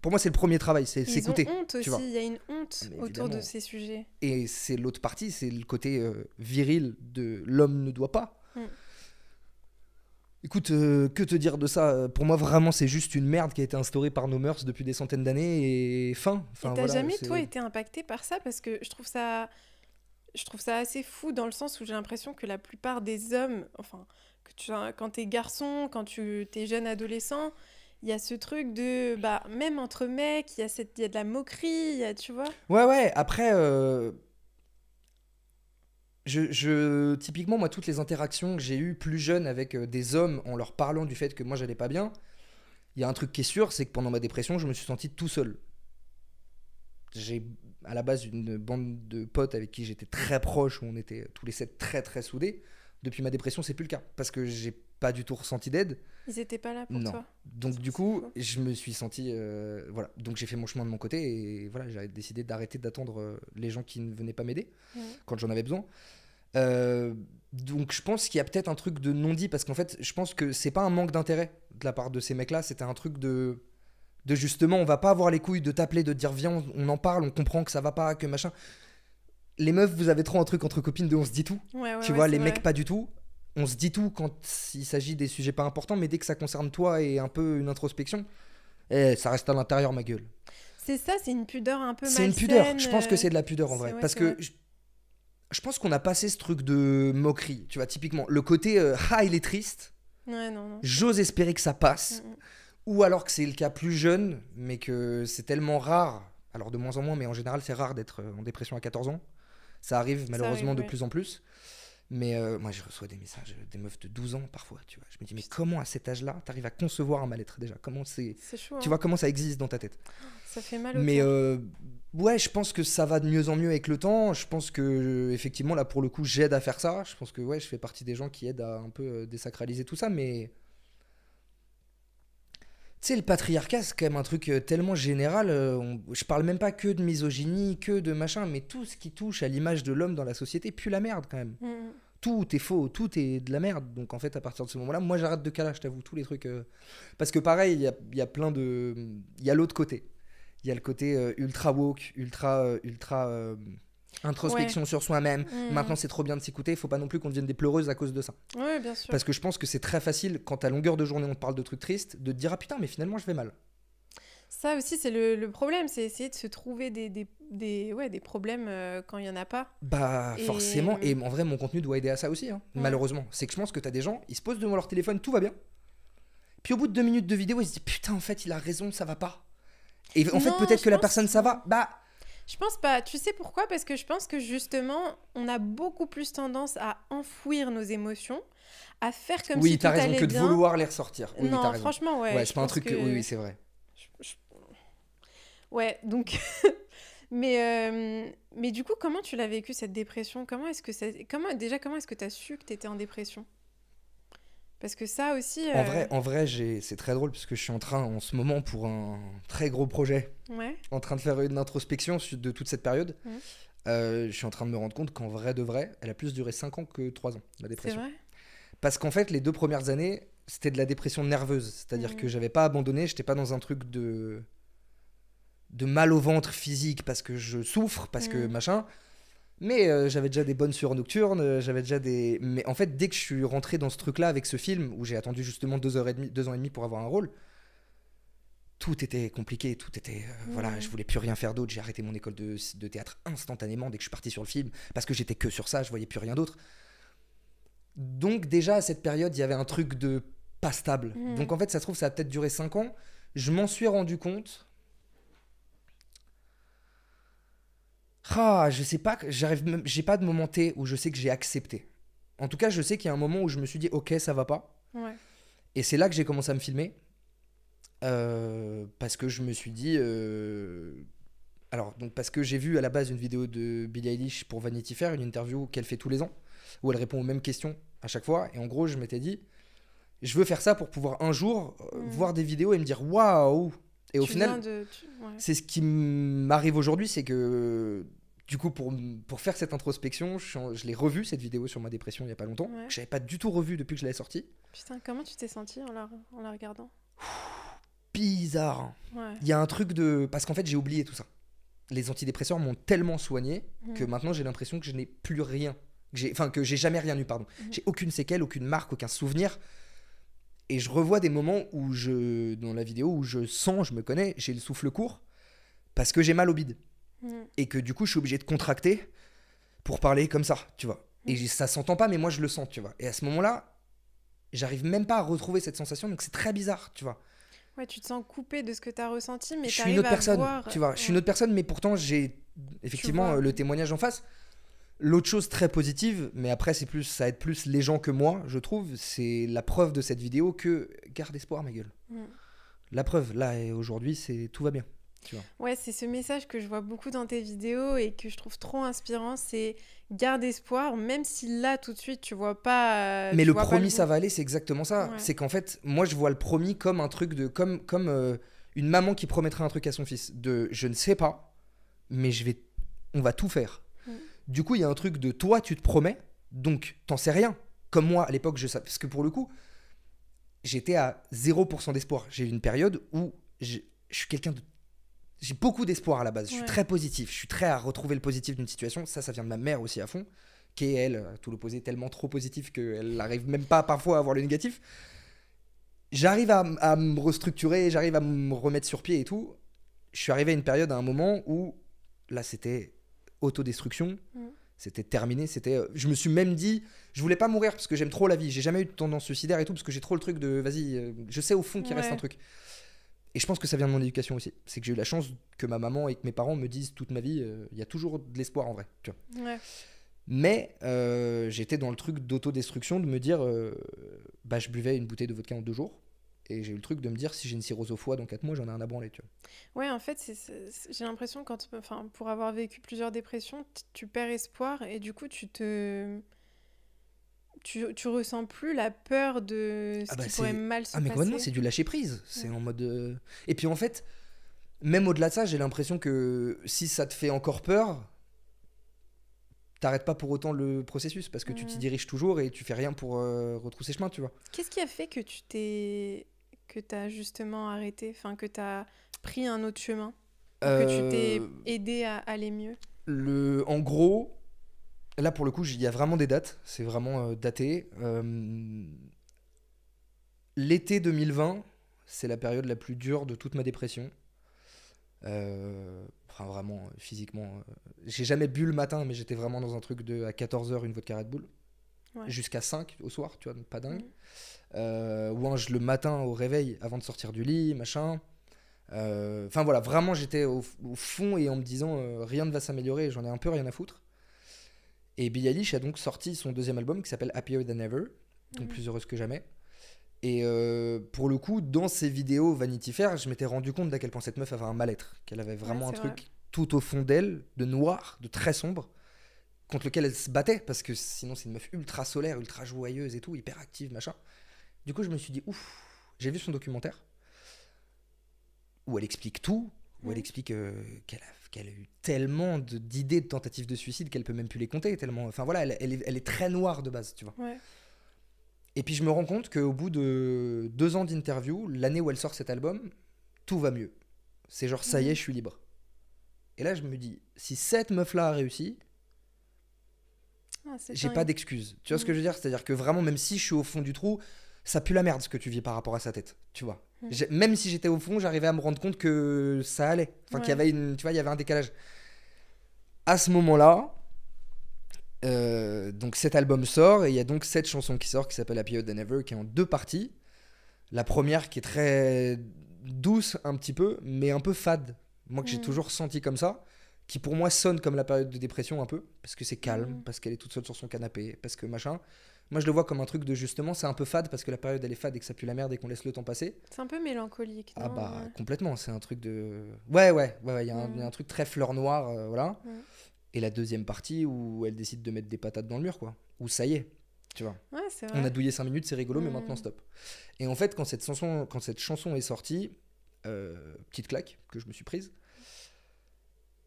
Pour moi, c'est le premier travail, c'est s'écouter.
Ils ont honte
tu vois.
aussi, il y a une honte
Mais
autour de
évidemment.
ces sujets.
Et c'est l'autre partie, c'est le côté viril de l'homme ne doit pas. Écoute, que te dire de ça? Pour moi, vraiment, c'est juste une merde qui a été instaurée par nos mœurs depuis des centaines d'années et fin. Enfin,
Et t'as
voilà,
jamais,
c'est-
toi, été impacté par ça? Parce que je trouve ça assez fou dans le sens où j'ai l'impression que la plupart des hommes, enfin, quand t'es garçon, quand t'es jeune adolescent, il y a ce truc de, bah, même entre mecs, il y a de la moquerie, tu vois?
Ouais, après, typiquement, moi, toutes les interactions que j'ai eues plus jeune avec des hommes en leur parlant du fait que moi, j'allais pas bien, il y a un truc qui est sûr, c'est que pendant ma dépression, je me suis senti tout seul. J'ai à la base une bande de potes avec qui j'étais très proche, où on était tous les 7 très très soudés. Depuis ma dépression, c'est plus le cas, parce que j'ai pas du tout ressenti d'aide.
Ils étaient pas là pour
Non.
toi.
Donc du
C'est
coup,
fou.
je me suis senti, voilà. Donc j'ai fait mon chemin de mon côté et voilà, j'ai décidé d'arrêter d'attendre les gens qui ne venaient pas m'aider quand j'en avais besoin. Donc je pense qu'il y a peut-être un truc de non dit, parce qu'en fait, je pense que c'est pas un manque d'intérêt de la part de ces mecs-là, c'était un truc de justement, on va pas avoir les couilles de t'appeler, de te dire viens, on en parle, on comprend que ça va pas, que machin. Les meufs, vous avez trop un truc entre copines de on se dit tout.
Ouais,
Tu
ouais,
vois,
c'est
les
vrai.
mecs pas du tout. On se dit tout quand il s'agit des sujets pas importants, mais dès que ça concerne toi et un peu une introspection, ça reste à l'intérieur, ma gueule.
C'est ça, c'est une pudeur un peu
C'est une
malsaine.
pudeur. Je pense que c'est de la pudeur en vrai.
ouais,
Parce
c'est
que
vrai.
je pense qu'on a passé ce truc de moquerie. Tu vois, typiquement, le côté ah, il est triste.
Ouais, non.
J'ose espérer que ça passe.
Mm.
Ou alors que c'est le cas plus jeune, mais que c'est tellement rare. Alors de moins en moins, mais en général, c'est rare d'être en dépression à 14 ans. Ça arrive malheureusement
arrive,
de
oui.
plus en plus. Mais moi, je reçois des messages des meufs de 12 ans parfois, tu vois. Je me dis, mais comment à cet âge-là, t'arrives à concevoir un mal-être déjà? Comment c'est...
C'est chaud.
Tu
hein.
vois comment ça existe dans ta tête?
Ça fait mal au
Mais
cœur.
ouais, je pense que ça va de mieux en mieux avec le temps. Je pense que effectivement, là, pour le coup, j'aide à faire ça. Je pense que ouais, je fais partie des gens qui aident à un peu désacraliser tout ça. Mais tu sais, le patriarcat, c'est quand même un truc tellement général. Je parle même pas que de misogynie, que de machin, mais tout ce qui touche à l'image de l'homme dans la société pue la merde quand même.
Mm.
Tout est faux, tout est de la merde. Donc en fait, à partir de ce moment-là, moi j'arrête de caler, je t'avoue, tous les trucs. Parce que pareil, il y a plein de. Il y a l'autre côté. Il y a le côté ultra woke, ultra introspection sur soi-même.
Mm.
Maintenant, c'est trop bien de s'écouter. Il faut pas non plus qu'on devienne des pleureuses à cause de ça.
Ouais, bien sûr.
Parce que je pense que c'est très facile, quand à longueur de journée on te parle de trucs tristes, de te dire ah putain, mais finalement je vais mal.
Ça aussi, c'est le problème, c'est essayer de se trouver des problèmes quand il n'y en a pas.
Bah
Et-
forcément, et en vrai mon contenu doit aider à ça aussi, hein,
Ouais.
malheureusement. C'est que je pense que t'as des gens, ils se posent devant leur téléphone, tout va bien. Puis au bout de 2 minutes de vidéo, ils se disent putain en fait il a raison, ça va pas. Et en fait
Non,
peut-être
je
que la
pense-
personne ça va, bah
Je pense pas. Tu sais pourquoi? Parce que je pense que justement, on a beaucoup plus tendance à enfouir nos émotions, à faire comme
oui
si tout
t'as raison
allait
que de
bien.
vouloir les ressortir. Oui,
Non,
t'as raison.
franchement, ouais.
Ouais,
je
c'est pas un
pense
truc que...
que-
Oui, c'est vrai.
je- Ouais, donc. Mais du coup, comment tu l'as vécu cette dépression? Comment est-ce que tu as su que tu étais en dépression? Parce que ça aussi.
En vrai c'est très drôle parce que je suis en train en ce moment pour un très gros projet,
Ouais.
en train de faire une introspection de toute cette période.
Mhm.
Je suis en train de me rendre compte qu'en vrai de vrai, elle a plus duré 5 ans que 3 ans, la
C'est
dépression.
vrai?
Parce qu'en fait, les 2 premières années, c'était de la dépression nerveuse. C'est-à-dire
Mhm.
que j'avais pas abandonné, j'étais pas dans un truc de mal au ventre physique parce que je souffre, parce que
Mhm.
machin. Mais j'avais déjà des bonnes sueurs nocturnes, j'avais déjà des... Mais en fait, dès que je suis rentré dans ce truc-là avec ce film, où j'ai attendu justement 2 ans et demi pour avoir un rôle, tout était compliqué, tout était... Voilà, je voulais plus rien faire d'autre, j'ai arrêté mon école de théâtre instantanément dès que je suis parti sur le film, parce que j'étais que sur ça, je voyais plus rien d'autre. Donc déjà, à cette période, il y avait un truc de pas stable.
Mhm.
Donc en fait, ça se trouve, ça a peut-être duré 5 ans. Je m'en suis rendu compte... Ah, je sais pas, j'ai pas de moment T où je sais que j'ai accepté. En tout cas, je sais qu'il y a un moment où je me suis dit, ok, ça va pas.
Ouais.
Et c'est là que j'ai commencé à me filmer. Parce que je me suis dit. Alors, donc, parce que j'ai vu à la base une vidéo de Billie Eilish pour Vanity Fair, une interview qu'elle fait tous les ans, où elle répond aux mêmes questions à chaque fois. Et en gros, je m'étais dit, je veux faire ça pour pouvoir un jour voir des vidéos et me dire, waouh! Et au final.
Ouais.
C'est ce qui m'arrive aujourd'hui, c'est que du coup pour faire cette introspection, je l'ai revu cette vidéo sur ma dépression il y a pas longtemps,
Ouais.
que j'avais pas du tout revu depuis que je l'avais sortie.
Putain, comment tu t'es senti en la regardant?
bizarre.
Ouais.
Il y a un truc de... Parce qu'en fait, j'ai oublié tout ça. Les antidépresseurs m'ont tellement soigné que maintenant, j'ai l'impression que je n'ai plus rien. Enfin, que j'ai jamais rien eu, pardon. J'ai aucune séquelle, aucune marque, aucun souvenir. Et je revois des moments où dans la vidéo, où je sens, je me connais, j'ai le souffle court parce que j'ai mal au bide. Et que du coup, je suis obligé de contracter pour parler comme ça, tu vois. Et ça s'entend pas, mais moi, je le sens, tu vois. Et à ce moment-là, j'arrive même pas à retrouver cette sensation, donc c'est très bizarre, tu vois.
Ouais, tu te sens coupé de ce que tu as ressenti, mais
je suis une autre personne,
voir...
tu vois. Je suis une autre personne, mais pourtant, j'ai effectivement le témoignage en face. L'autre chose très positive, mais après ça aide plus les gens que moi, je trouve, c'est la preuve de cette vidéo que garde espoir, ma gueule. La preuve, là et aujourd'hui, tout va bien. Tu vois.
Ouais, c'est ce message que je vois beaucoup dans tes vidéos et que je trouve trop inspirant, c'est garde espoir, même si là tout de suite tu vois pas.
Mais le promis, ça va aller, c'est exactement ça.
Ouais.
C'est qu'en fait, moi je vois le promis comme un truc de comme une maman qui promettrait un truc à son fils de je ne sais pas, mais on va tout faire. Du coup, il y a un truc de toi, tu te promets, donc t'en sais rien. Comme moi à l'époque, je savais, parce que pour le coup, j'étais à 0% d'espoir. J'ai eu une période où je suis quelqu'un de j'ai beaucoup d'espoir à la base, je suis très positif, je suis très à retrouver le positif d'une situation, ça vient de ma mère aussi à fond, qui est elle, tout l'opposé, tellement trop positif qu'elle n'arrive même pas parfois à voir le négatif. J'arrive à me restructurer, j'arrive à me remettre sur pied et tout. Je suis arrivé à une période, à un moment où, là c'était autodestruction, c'était terminé, je me suis même dit, je voulais pas mourir parce que j'aime trop la vie, j'ai jamais eu de tendance suicidaire et tout, parce que j'ai trop le truc de, vas-y, je sais au fond qu'il reste un truc. Et je pense que ça vient de mon éducation aussi. C'est que j'ai eu la chance que ma maman et que mes parents me disent toute ma vie, il y a toujours de l'espoir en vrai. Tu vois.
Ouais.
Mais j'étais dans le truc d'autodestruction, de me dire, je buvais une bouteille de vodka en 2 jours. Et j'ai eu le truc de me dire, si j'ai une cirrhose au foie dans 4 mois, j'en ai un à branler. Tu vois.
Ouais, en fait, j'ai l'impression, pour avoir vécu plusieurs dépressions, tu perds espoir et du coup, tu ressens plus la peur de ce qui pourrait mal se passer.
Mais complètement, c'est du lâcher prise. C'est en mode... Et puis en fait, même au-delà de ça, j'ai l'impression que si ça te fait encore peur, t'arrêtes pas pour autant le processus parce que tu t'y diriges toujours et tu fais rien pour retrousser chemin, tu vois.
Qu'est-ce qui a fait que t'as justement arrêté, enfin que t'as pris un autre chemin, que tu t'es aidé à aller mieux?
En gros... Là, pour le coup, il y a vraiment des dates. C'est vraiment daté. L'été 2020, c'est la période la plus dure de toute ma dépression. Enfin, vraiment, physiquement. J'ai jamais bu le matin, mais j'étais vraiment dans un truc de à 14h, une vodka Red Bull. Ouais. Jusqu'à 5 au soir, tu vois, donc pas dingue. Ou le matin au réveil, avant de sortir du lit, machin. Enfin, voilà, vraiment, j'étais au fond et en me disant rien ne va s'améliorer, j'en ai un peu rien à foutre. Et Billie Eilish a donc sorti son 2e album qui s'appelle Happier Than Ever, donc plus heureuse que jamais. Et pour le coup, dans ses vidéos Vanity Fair, je m'étais rendu compte d'à quel point cette meuf avait un mal-être, qu'elle avait vraiment un truc tout au fond d'elle, de noir, de très sombre, contre lequel elle se battait, parce que sinon c'est une meuf ultra solaire, ultra joyeuse et tout, hyper active, machin. Du coup, je me suis dit, ouf, j'ai vu son documentaire, où elle explique tout, où elle explique qu'elle a eu tellement d'idées, de tentatives de suicide qu'elle peut même plus les compter. Tellement, enfin voilà, elle est très noire de base, tu vois. Ouais. Et puis je me rends compte qu'au bout de 2 ans d'interview, l'année où elle sort cet album, tout va mieux. C'est genre, ça y est, je suis libre. Et là, je me dis, si cette meuf-là a réussi, j'ai pas d'excuses. Tu vois ce que je veux dire? C'est-à-dire que vraiment, même si je suis au fond du trou, ça pue la merde ce que tu vis par rapport à sa tête, tu vois. Même si j'étais au fond, j'arrivais à me rendre compte que ça allait. Enfin, qu'il y avait il y avait un décalage. À ce moment-là, donc cet album sort et il y a donc cette chanson qui sort qui s'appelle Happier Than Ever, qui est en 2 parties. La première qui est très douce un petit peu, mais un peu fade. Moi que j'ai toujours senti comme ça, qui pour moi sonne comme la période de dépression un peu, parce que c'est calme, parce qu'elle est toute seule sur son canapé, parce que machin. Moi, je le vois comme un truc de justement, c'est un peu fade parce que la période elle est fade et que ça pue la merde et qu'on laisse le temps passer.
C'est un peu mélancolique. Non?
Ah bah complètement, c'est un truc de. Ouais, il y a un truc très fleur noire, voilà. Et la 2e partie où elle décide de mettre des patates dans le mur, quoi. Où ça y est, tu vois.
Ouais, c'est vrai.
On a douillé 5 minutes, c'est rigolo, mais maintenant stop. Et en fait, quand cette chanson est sortie, petite claque que je me suis prise,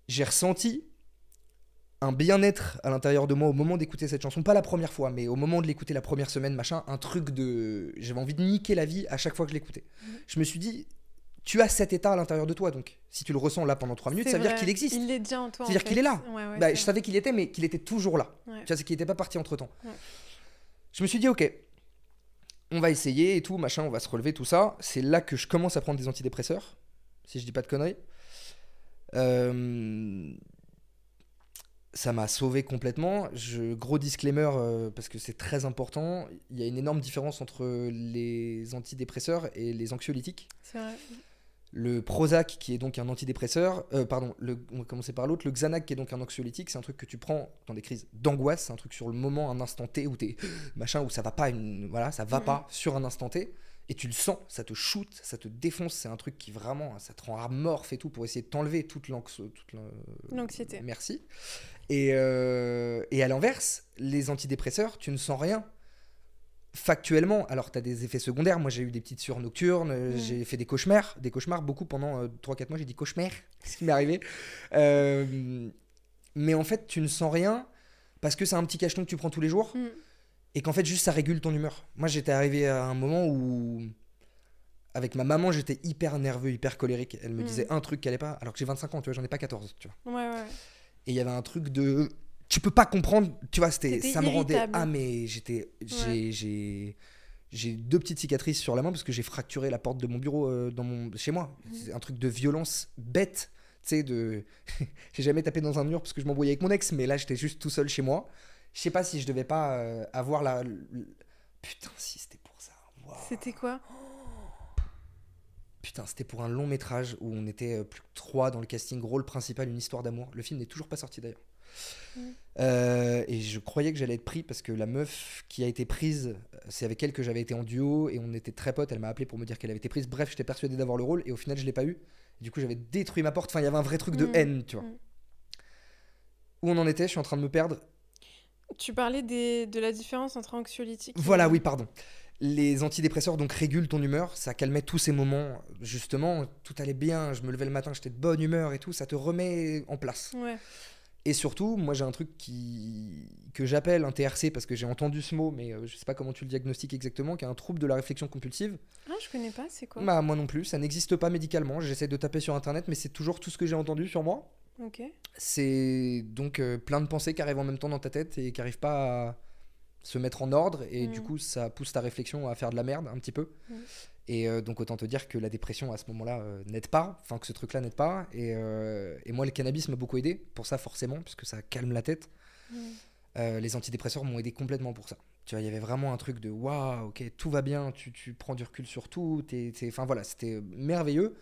j'ai ressenti un bien-être à l'intérieur de moi au moment d'écouter cette chanson, pas la première fois, mais au moment de l'écouter la première semaine, machin, un truc de... J'avais envie de niquer la vie à chaque fois que je l'écoutais. Je me suis dit, tu as cet état à l'intérieur de toi. Donc, si tu le ressens là pendant 3 minutes, ça veut dire qu'il existe.
Il est déjà en toi.
C'est-à-dire qu'il est là.
Ouais,
je savais qu'il était, mais qu'il était toujours là.
Ouais.
Tu vois, c'est qu'il n'était pas parti entre-temps.
Ouais.
Je me suis dit, ok, on va essayer et tout, machin, on va se relever, tout ça. C'est là que je commence à prendre des antidépresseurs, si je dis pas de conneries. Ça m'a sauvé complètement. Gros disclaimer, parce que c'est très important, il y a une énorme différence entre les antidépresseurs et les anxiolytiques.
C'est vrai.
Le Prozac, qui est donc un antidépresseur, on va commencer par l'autre, le Xanax, qui est donc un anxiolytique, c'est un truc que tu prends dans des crises d'angoisse, c'est un truc sur le moment, un instant T, où t'es machin, où ça va pas, ça va pas sur un instant T, et tu le sens, ça te shoot, ça te défonce, c'est un truc qui vraiment, ça te rend amorphe et tout, pour essayer de t'enlever toute
l'anxiété.
Merci. Et à l'inverse, les antidépresseurs, tu ne sens rien. Factuellement, alors tu as des effets secondaires. Moi, j'ai eu des petites sueurs nocturnes, j'ai fait des cauchemars beaucoup pendant 3-4 mois. J'ai dit cauchemar, ce qui m'est arrivé. Mais en fait, tu ne sens rien parce que c'est un petit cacheton que tu prends tous les jours et qu'en fait, juste ça régule ton humeur. Moi, j'étais arrivé à un moment où, avec ma maman, j'étais hyper nerveux, hyper colérique. Elle me disait un truc qui allait pas, alors que j'ai 25 ans, tu vois, j'en ai pas 14, tu vois.
Ouais.
Et il y avait un truc de. Tu peux pas comprendre, tu vois, ça me rendait.
Irritable.
Ah, mais j'ai 2 petites cicatrices sur la main parce que j'ai fracturé la porte de mon bureau chez moi. C'est un truc de violence bête, tu sais, j'ai jamais tapé dans un mur parce que je m'embrouillais avec mon ex, mais là j'étais juste tout seul chez moi. Je sais pas si je devais pas avoir Putain, si c'était pour ça. Wow.
C'était quoi?
Putain, c'était pour un long métrage où on était plus que 3 dans le casting, rôle principal, une histoire d'amour. Le film n'est toujours pas sorti d'ailleurs. Et je croyais que j'allais être pris parce que la meuf qui a été prise, c'est avec elle que j'avais été en duo et on était très potes. Elle m'a appelé pour me dire qu'elle avait été prise. Bref, j'étais persuadé d'avoir le rôle et au final je l'ai pas eu. Du coup j'avais détruit ma porte. Enfin, il y avait un vrai truc de haine, tu vois. Où on en était? Je suis en train de me perdre.
Tu parlais de la différence entre anxiolytiques.
Voilà, oui, pardon. Les antidépresseurs donc régulent ton humeur, ça calmait tous ces moments. Justement, tout allait bien, je me levais le matin, j'étais de bonne humeur et tout, ça te remet en place.
Ouais.
Et surtout, moi j'ai un truc que j'appelle un TRC parce que j'ai entendu ce mot, mais je sais pas comment tu le diagnostiques exactement, qui est un trouble de la réflexion compulsive.
Ah, je connais pas, c'est quoi?
Bah, moi non plus, ça n'existe pas médicalement, j'essaie de taper sur internet, mais c'est toujours tout ce que j'ai entendu sur moi.
Ok.
C'est donc plein de pensées qui arrivent en même temps dans ta tête et qui n'arrivent pas à se mettre en ordre, et du coup ça pousse ta réflexion à faire de la merde un petit peu. Et donc autant te dire que la dépression à ce moment-là n'aide pas, enfin que ce truc-là n'aide pas. Et moi le cannabis m'a beaucoup aidé pour ça forcément, puisque ça calme la tête. Les antidépresseurs m'ont aidé complètement pour ça. Tu vois, il y avait vraiment un truc de waouh, ok, tout va bien, tu prends du recul sur tout. Enfin voilà, c'était merveilleux.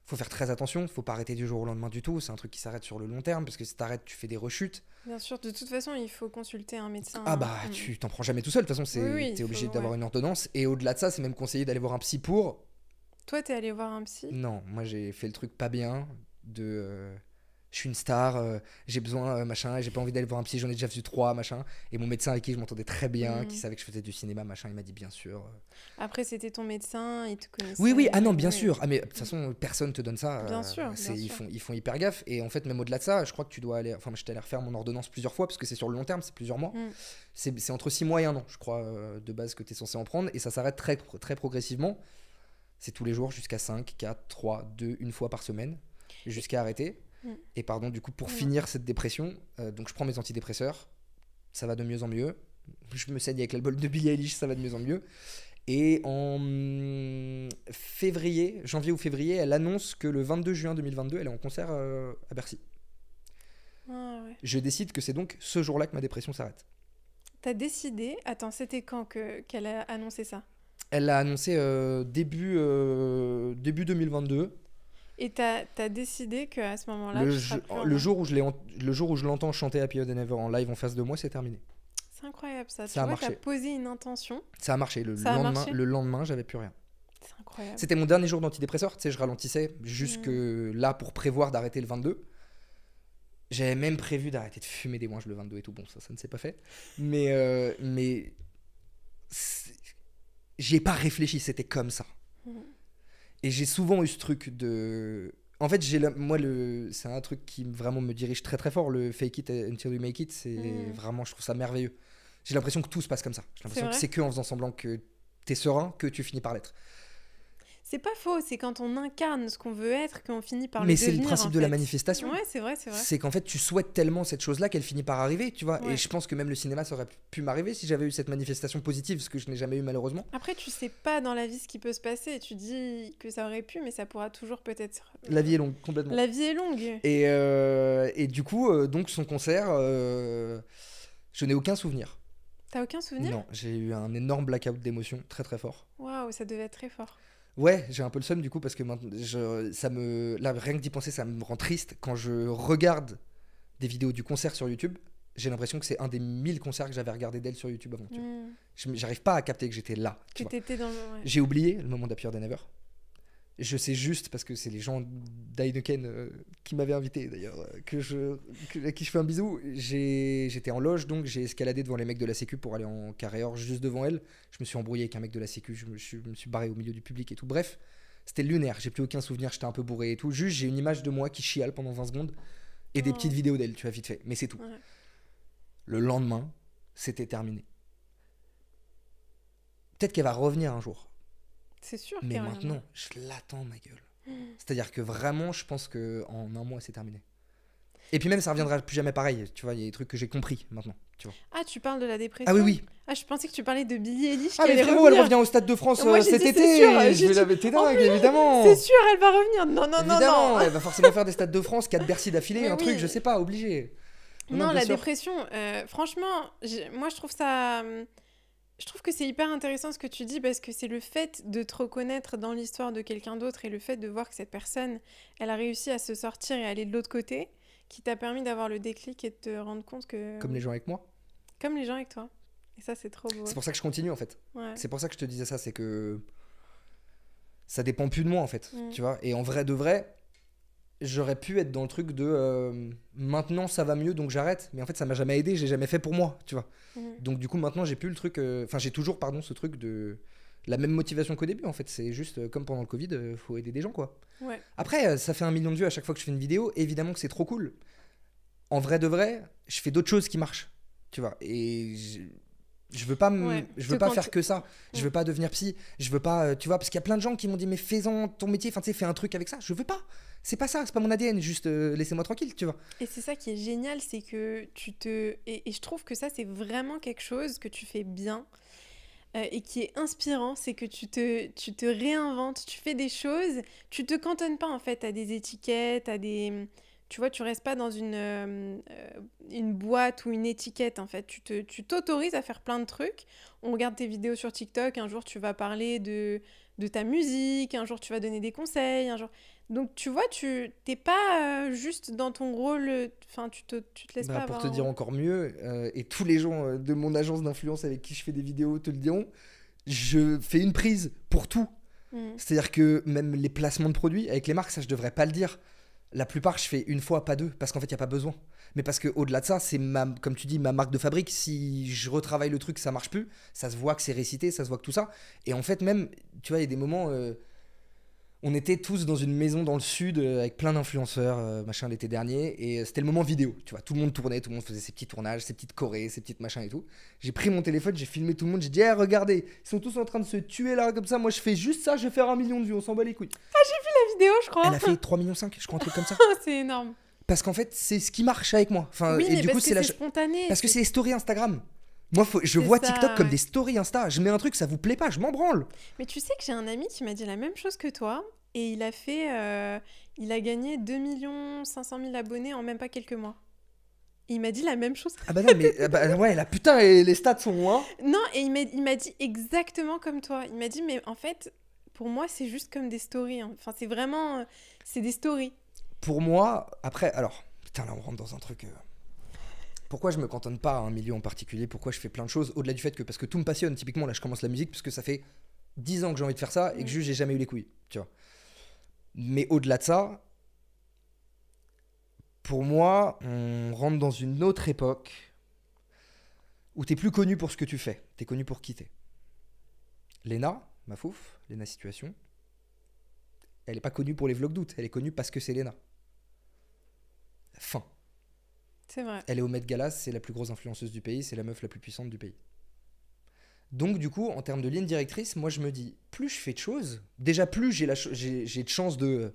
Faut faire très attention, faut pas arrêter du jour au lendemain du tout. C'est un truc qui s'arrête sur le long terme, parce que si t'arrêtes, tu fais des rechutes.
Bien sûr, de toute façon, il faut consulter un médecin.
Ah bah, tu t'en prends jamais tout seul. De toute façon, t'es obligé d'avoir une ordonnance. Et au-delà de ça, c'est même conseillé d'aller voir un psy pour.
Toi, t'es allé voir un psy?
Non, moi j'ai fait le truc pas bien je suis une star, j'ai besoin, machin, j'ai pas envie d'aller voir un psy, j'en ai déjà vu 3, machin. Et mon médecin avec qui je m'entendais très bien, qui savait que je faisais du cinéma, machin, il m'a dit bien sûr.
Après, c'était ton médecin, il te connaissait.
Oui, ah non, bien sûr. Ah, mais de toute façon, personne te donne ça.
Bien sûr.
Ils font hyper gaffe. Et en fait, même au-delà de ça, je crois que tu dois aller. Enfin, j'étais allé refaire mon ordonnance plusieurs fois, parce que c'est sur le long terme, c'est plusieurs mois. C'est entre 6 mois et 1 an, je crois, de base, que tu es censé en prendre. Et ça s'arrête très, très progressivement. C'est tous les jours, jusqu'à 5, 4, 3, 2, une fois par semaine, jusqu'à arrêter. Et pardon, du coup, pour finir cette dépression, donc je prends mes antidépresseurs, ça va de mieux en mieux. Je me saigne avec l'album de Billie Eilish, ça va de mieux en mieux. Et en janvier ou février, elle annonce que le 22 juin 2022, elle est en concert à Bercy.
Ah, ouais.
Je décide que c'est donc ce jour-là que ma dépression s'arrête.
T'as décidé. Attends, c'était quand qu'elle a annoncé ça?
Elle l'a annoncé début 2022.
Et t'as décidé qu'à ce moment-là,
le jour où je l'entends chanter Happy Hour Never en live en face de moi, c'est terminé.
C'est incroyable ça.
Ça a marché.
T'as posé une intention.
Ça a marché. Le lendemain, j'avais plus rien.
C'est incroyable.
C'était mon dernier jour d'antidépresseur. Tu sais, je ralentissais jusque là pour prévoir d'arrêter le 22. J'avais même prévu d'arrêter de fumer des ouinges le 22 et tout. Bon, ça ne s'est pas fait. Mais j'y ai pas réfléchi. C'était comme ça. Et j'ai souvent eu ce truc de... En fait, c'est un truc qui vraiment me dirige très très fort. Le fake it until you make it, c'est vraiment, je trouve ça merveilleux. J'ai l'impression que tout se passe comme ça. J'ai l'impression que c'est que en faisant semblant que t'es serein que tu finis par l'être.
C'est pas faux, c'est quand on incarne ce qu'on veut être qu'on finit par le
Mais
devenir.
c'est le principe de la manifestation.
Ouais, c'est vrai.
C'est qu'en fait, tu souhaites tellement cette chose-là qu'elle finit par arriver, tu vois.
Ouais.
Et je pense que même le cinéma, ça aurait pu m'arriver si j'avais eu cette manifestation positive, ce que je n'ai jamais eu malheureusement.
Après, tu sais pas dans la vie ce qui peut se passer. Tu dis que ça aurait pu, mais ça pourra toujours peut-être.
La vie est longue, complètement.
La vie est longue.
Et du coup, donc son concert, je n'ai aucun souvenir.
T'as aucun souvenir?
Non, j'ai eu un énorme blackout d'émotions, très très fort.
Waouh, ça devait être très fort.
Ouais, j'ai un peu le seum du coup parce que là, rien que d'y penser, ça me rend triste. Quand je regarde des vidéos du concert sur YouTube, j'ai l'impression que c'est un des 1000 concerts que j'avais regardé d'elle sur YouTube avant. Tu vois. J'arrive pas à capter que j'étais là.
Que t'étais dans le... Ouais.
J'ai oublié le moment d'Happier Than Ever. Je sais juste, parce que c'est les gens d'Heineken qui m'avaient invité d'ailleurs, à qui je fais un bisou. J'étais en loge, donc j'ai escaladé devant les mecs de la sécu pour aller en carré or juste devant elle. Je me suis embrouillé avec un mec de la sécu, je me suis barré au milieu du public et tout. Bref, c'était lunaire, j'ai plus aucun souvenir, j'étais un peu bourré et tout. Juste, j'ai une image de moi qui chiale pendant 20 secondes et des petites vidéos d'elle, tu vois, vite fait. Mais c'est tout.
Ouais.
Le lendemain, c'était terminé. Peut-être qu'elle va revenir un jour.
C'est sûr.
Mais maintenant, je l'attends, ma gueule. C'est-à-dire que vraiment, je pense qu'en un mois, c'est terminé. Et puis même, ça reviendra plus jamais pareil. Tu vois, il y a des trucs que j'ai compris maintenant. Tu vois.
Ah, tu parles de la dépression?
Ah oui, oui.
Ah, je pensais que tu parlais de Billie Eilish.
Ah, mais frérot, elle revient au Stade de France cet été. Je vais la mettre dingue, évidemment.
C'est sûr, elle va revenir. Non.
Évidemment, elle va forcément faire des Stades de France, 4 Bercy d'affilée,
Mais
un
oui.
truc, je sais pas, obligé.
Non, la
bien sûr.
dépression, franchement, moi je trouve ça... Je trouve que c'est hyper intéressant ce que tu dis parce que c'est le fait de te reconnaître dans l'histoire de quelqu'un d'autre et le fait de voir que cette personne, elle a réussi à se sortir et aller de l'autre côté qui t'a permis d'avoir le déclic et de te rendre compte que...
Comme les gens avec moi.
Comme les gens avec toi. Et ça, c'est trop beau.
C'est pour ça que je continue en fait.
Ouais.
C'est pour ça que je te disais ça, c'est que ça dépend plus de moi en fait,
Mm.
tu vois. Et en vrai de vrai, j'aurais pu être dans le truc de maintenant ça va mieux donc j'arrête, mais en fait ça m'a jamais aidé, j'ai jamais fait pour moi, tu vois. Donc du coup maintenant j'ai plus le truc, enfin j'ai toujours ce truc de la même motivation qu'au début en fait, c'est juste comme pendant le Covid, faut aider des gens quoi.
Ouais.
Après ça fait 1 million de vues à chaque fois que je fais une vidéo, évidemment que c'est trop cool. En vrai de vrai, je fais d'autres choses qui marchent, tu vois. Et je veux pas faire que ça. Je veux pas devenir psy. Je veux pas, tu vois, parce qu'il y a plein de gens qui m'ont dit mais fais-en ton métier, enfin tu sais, fais un truc avec ça. Je veux pas. C'est pas ça, c'est pas mon ADN. Juste laissez-moi tranquille, tu vois.
Et c'est ça qui est génial, c'est que et je trouve que ça, c'est vraiment quelque chose que tu fais bien et qui est inspirant, c'est que tu te réinventes, tu fais des choses, tu te cantonnes pas en fait à des étiquettes, à des... Tu vois, tu restes pas dans une boîte ou une étiquette en fait. Tu t'autorises à faire plein de trucs. On regarde tes vidéos sur TikTok, un jour tu vas parler de ta musique, un jour tu vas donner des conseils, un jour... Donc tu vois, tu t'es pas juste dans ton rôle, enfin tu te laisses pas
Pour
avoir
te dire encore mieux, et tous les gens de mon agence d'influence avec qui je fais des vidéos te le diront, je fais une prise pour tout. C'est-à-dire que même les placements de produits, avec les marques, ça je devrais pas le dire. La plupart, je fais une fois, pas deux, parce qu'en fait, il n'y a pas besoin. Mais parce qu'au-delà de ça, c'est comme tu dis, ma marque de fabrique. Si je retravaille le truc, ça marche plus. Ça se voit que c'est récité, ça se voit que tout ça. Et en fait, même, tu vois, il y a des moments... on était tous dans une maison dans le sud avec plein d'influenceurs, machin, l'été dernier. Et c'était le moment vidéo, tu vois. Tout le monde tournait, tout le monde faisait ses petits tournages, ses petites chorés, ses petites machins et tout. J'ai pris mon téléphone, j'ai filmé tout le monde. J'ai dit, hey, regardez, ils sont tous en train de se tuer là, comme ça. Moi, je fais juste ça, je vais faire 1 million de vues, on s'en bat les couilles.
la vidéo, je crois.
Elle a fait 3,5 millions, je crois, un truc comme ça.
C'est énorme.
Parce qu'en fait, c'est ce qui marche avec moi. Enfin,
Oui,
et
mais
du coup,
c'est spontané.
Parce que c'est les stories Instagram. Moi, je vois
ça,
TikTok comme
ouais.
des stories Insta. Je mets un truc, ça vous plaît pas, je m'en branle.
Mais tu sais que j'ai un ami qui m'a dit la même chose que toi. Et il a gagné 2 500 000 abonnés en même pas quelques mois. Il m'a dit la même chose.
Ah bah non, mais ouais, la putain, les stats sont loin.
Non, et il m'a dit exactement comme toi. Il m'a dit, mais en fait, pour moi, c'est juste comme des stories. Hein. Enfin, c'est vraiment... c'est des stories.
Pour moi, après, alors, putain, là, on rentre dans un truc... Pourquoi je me cantonne pas à un milieu en particulier? Pourquoi je fais plein de choses? Au-delà du fait que, parce que tout me passionne, typiquement, là, je commence la musique, parce que ça fait 10 ans que j'ai envie de faire ça, et que juste, j'ai jamais eu les couilles, tu vois. Mais au-delà de ça, pour moi, on rentre dans une autre époque où t'es plus connu pour ce que tu fais, t'es connu pour qui t'es. Léna, ma fouf, Léna Situation, elle est pas connue pour les vlogs d'août, elle est connue parce que c'est Léna. Fin.
C'est vrai.
Elle est au Met Gala, c'est la plus grosse influenceuse du pays, c'est la meuf la plus puissante du pays. Donc du coup, en termes de ligne directrice, moi je me dis, plus je fais de choses, déjà plus j'ai de chance de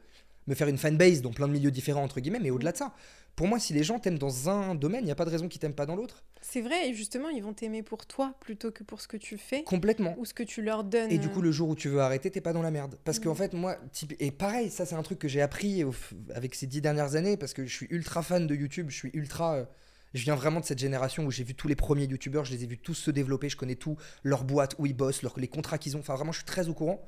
me faire une fanbase dans plein de milieux différents, entre guillemets, mais au-delà de ça, pour moi, si les gens t'aiment dans un domaine, il n'y a pas de raison qu'ils t'aiment pas dans l'autre.
C'est vrai, et justement, ils vont t'aimer pour toi plutôt que pour ce que tu fais
Complètement.
ou ce que tu leur donnes.
Et du coup, le jour où tu veux arrêter, t'es pas dans la merde. Parce qu'en fait, moi, et pareil, ça c'est un truc que j'ai appris avec ces 10 dernières années, parce que je suis ultra fan de YouTube, je suis ultra... je viens vraiment de cette génération où j'ai vu tous les premiers YouTubeurs, je les ai vus tous se développer, je connais tout, leur boîte, où ils bossent, les contrats qu'ils ont, enfin vraiment, je suis très au courant.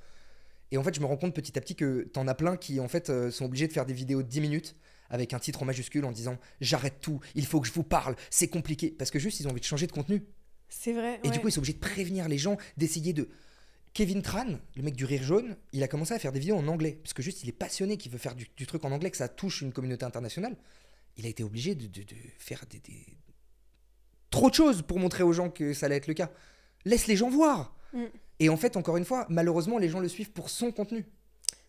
Et en fait, je me rends compte petit à petit que t'en as plein qui, en fait, sont obligés de faire des vidéos de 10 minutes avec un titre en majuscule en disant « J'arrête tout, il faut que je vous parle, c'est compliqué ». Parce que juste, ils ont envie de changer de contenu.
C'est vrai,
Et du coup, ils sont obligés de prévenir les gens, d'essayer de... Kevin Tran, le mec du Rire Jaune, il a commencé à faire des vidéos en anglais. Parce que juste, il est passionné, qu'il veut faire du truc en anglais, que ça touche une communauté internationale. Il a été obligé de faire trop de choses pour montrer aux gens que ça allait être le cas. Laisse les gens voir. Et en fait, encore une fois, malheureusement, les gens le suivent pour son contenu.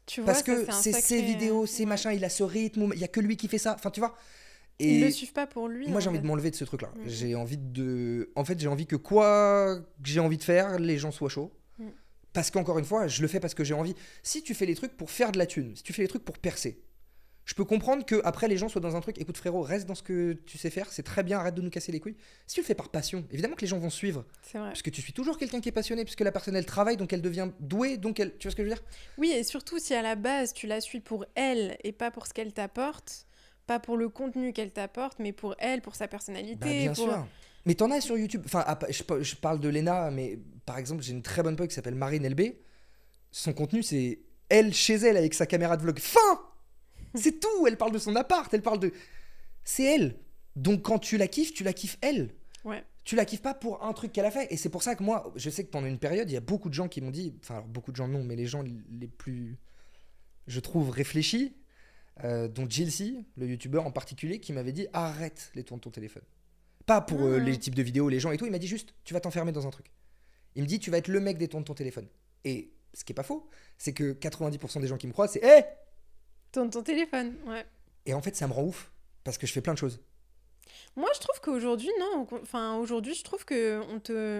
Tu vois,
parce que c'est ses vidéos, ses machins, il a ce rythme, il y a que lui qui fait ça. Enfin, tu vois. Et
ils le suivent pas pour lui.
Moi, j'ai envie de m'enlever de ce truc-là. J'ai envie de... En fait, j'ai envie que quoi que j'ai envie de faire, les gens soient chauds. Parce qu'encore une fois, je le fais parce que j'ai envie. Si tu fais les trucs pour faire de la thune, si tu fais les trucs pour percer, je peux comprendre qu'après les gens soient dans un truc, écoute frérot, reste dans ce que tu sais faire, c'est très bien, arrête de nous casser les couilles. Si tu le fais par passion, évidemment que les gens vont suivre.
C'est vrai.
Parce que tu suis toujours quelqu'un qui est passionné, puisque la personne elle travaille, donc elle devient douée, donc elle... Tu vois ce que je veux dire ?
Oui, et surtout si à la base tu la suis pour elle et pas pour ce qu'elle t'apporte, pas pour le contenu qu'elle t'apporte, mais pour elle, pour sa personnalité.
Bah, bien sûr. Mais t'en as sur YouTube. Enfin, je parle de Léna, mais par exemple, j'ai une très bonne pote qui s'appelle Marine LB. Son contenu, c'est elle chez elle avec sa caméra de vlog. Fin ! C'est tout. Elle parle de son appart, elle parle de... C'est elle. Donc quand tu la kiffes elle.
Ouais.
Tu la kiffes pas pour un truc qu'elle a fait. Et c'est pour ça que moi, je sais que pendant une période, il y a beaucoup de gens qui m'ont dit... Enfin, alors, beaucoup de gens non, mais les gens les plus, je trouve, réfléchis, dont Jilcy, le youtubeur en particulier, qui m'avait dit arrête les tours de ton téléphone. Pas pour les types de vidéos, les gens et tout. Il m'a dit juste, tu vas t'enfermer dans un truc. Il me dit, tu vas être le mec des tours de ton téléphone. Et ce qui est pas faux, c'est que 90% des gens qui me croient, c'est hé,
Tourne ton téléphone, ouais.
Et en fait, ça me rend ouf parce que je fais plein de choses.
Moi, je trouve qu'aujourd'hui, non. Enfin, aujourd'hui, je trouve que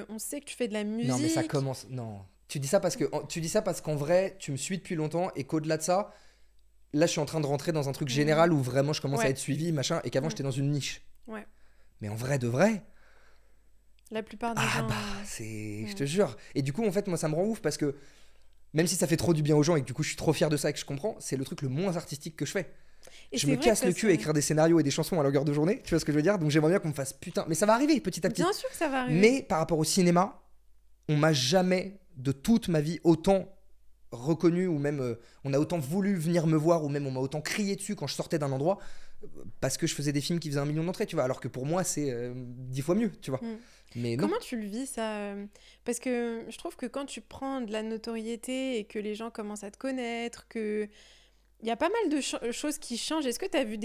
on sait que tu fais de la musique.
Non, mais ça commence. Non. Tu dis ça parce qu'en vrai, tu me suis depuis longtemps et qu'au-delà de ça, là, je suis en train de rentrer dans un truc général où vraiment je commence à être suivi, machin, et qu'avant, j'étais dans une niche.
Ouais.
Mais en vrai de vrai.
La plupart des gens.
Ah bah, c'est. Je te jure. Et du coup, en fait, moi, ça me rend ouf parce que même si ça fait trop du bien aux gens et que du coup, je suis trop fier de ça et que je comprends, c'est le truc le moins artistique que je fais. Et je me casse le cul à écrire des scénarios et des chansons à longueur de journée, tu vois ce que je veux dire ? Donc j'aimerais bien qu'on me fasse putain. Mais ça va arriver petit à petit.
Bien sûr que ça va arriver.
Mais par rapport au cinéma, on m'a jamais de toute ma vie autant reconnu ou même on a autant voulu venir me voir ou même on m'a autant crié dessus quand je sortais d'un endroit parce que je faisais des films qui faisaient 1 million d'entrées, tu vois, alors que pour moi c'est 10 fois mieux, tu vois. Mais non.
Comment tu le vis ça ? Parce que je trouve que quand tu prends de la notoriété et que les gens commencent à te connaître, que il y a pas mal de choses qui changent. Est-ce que tu as vu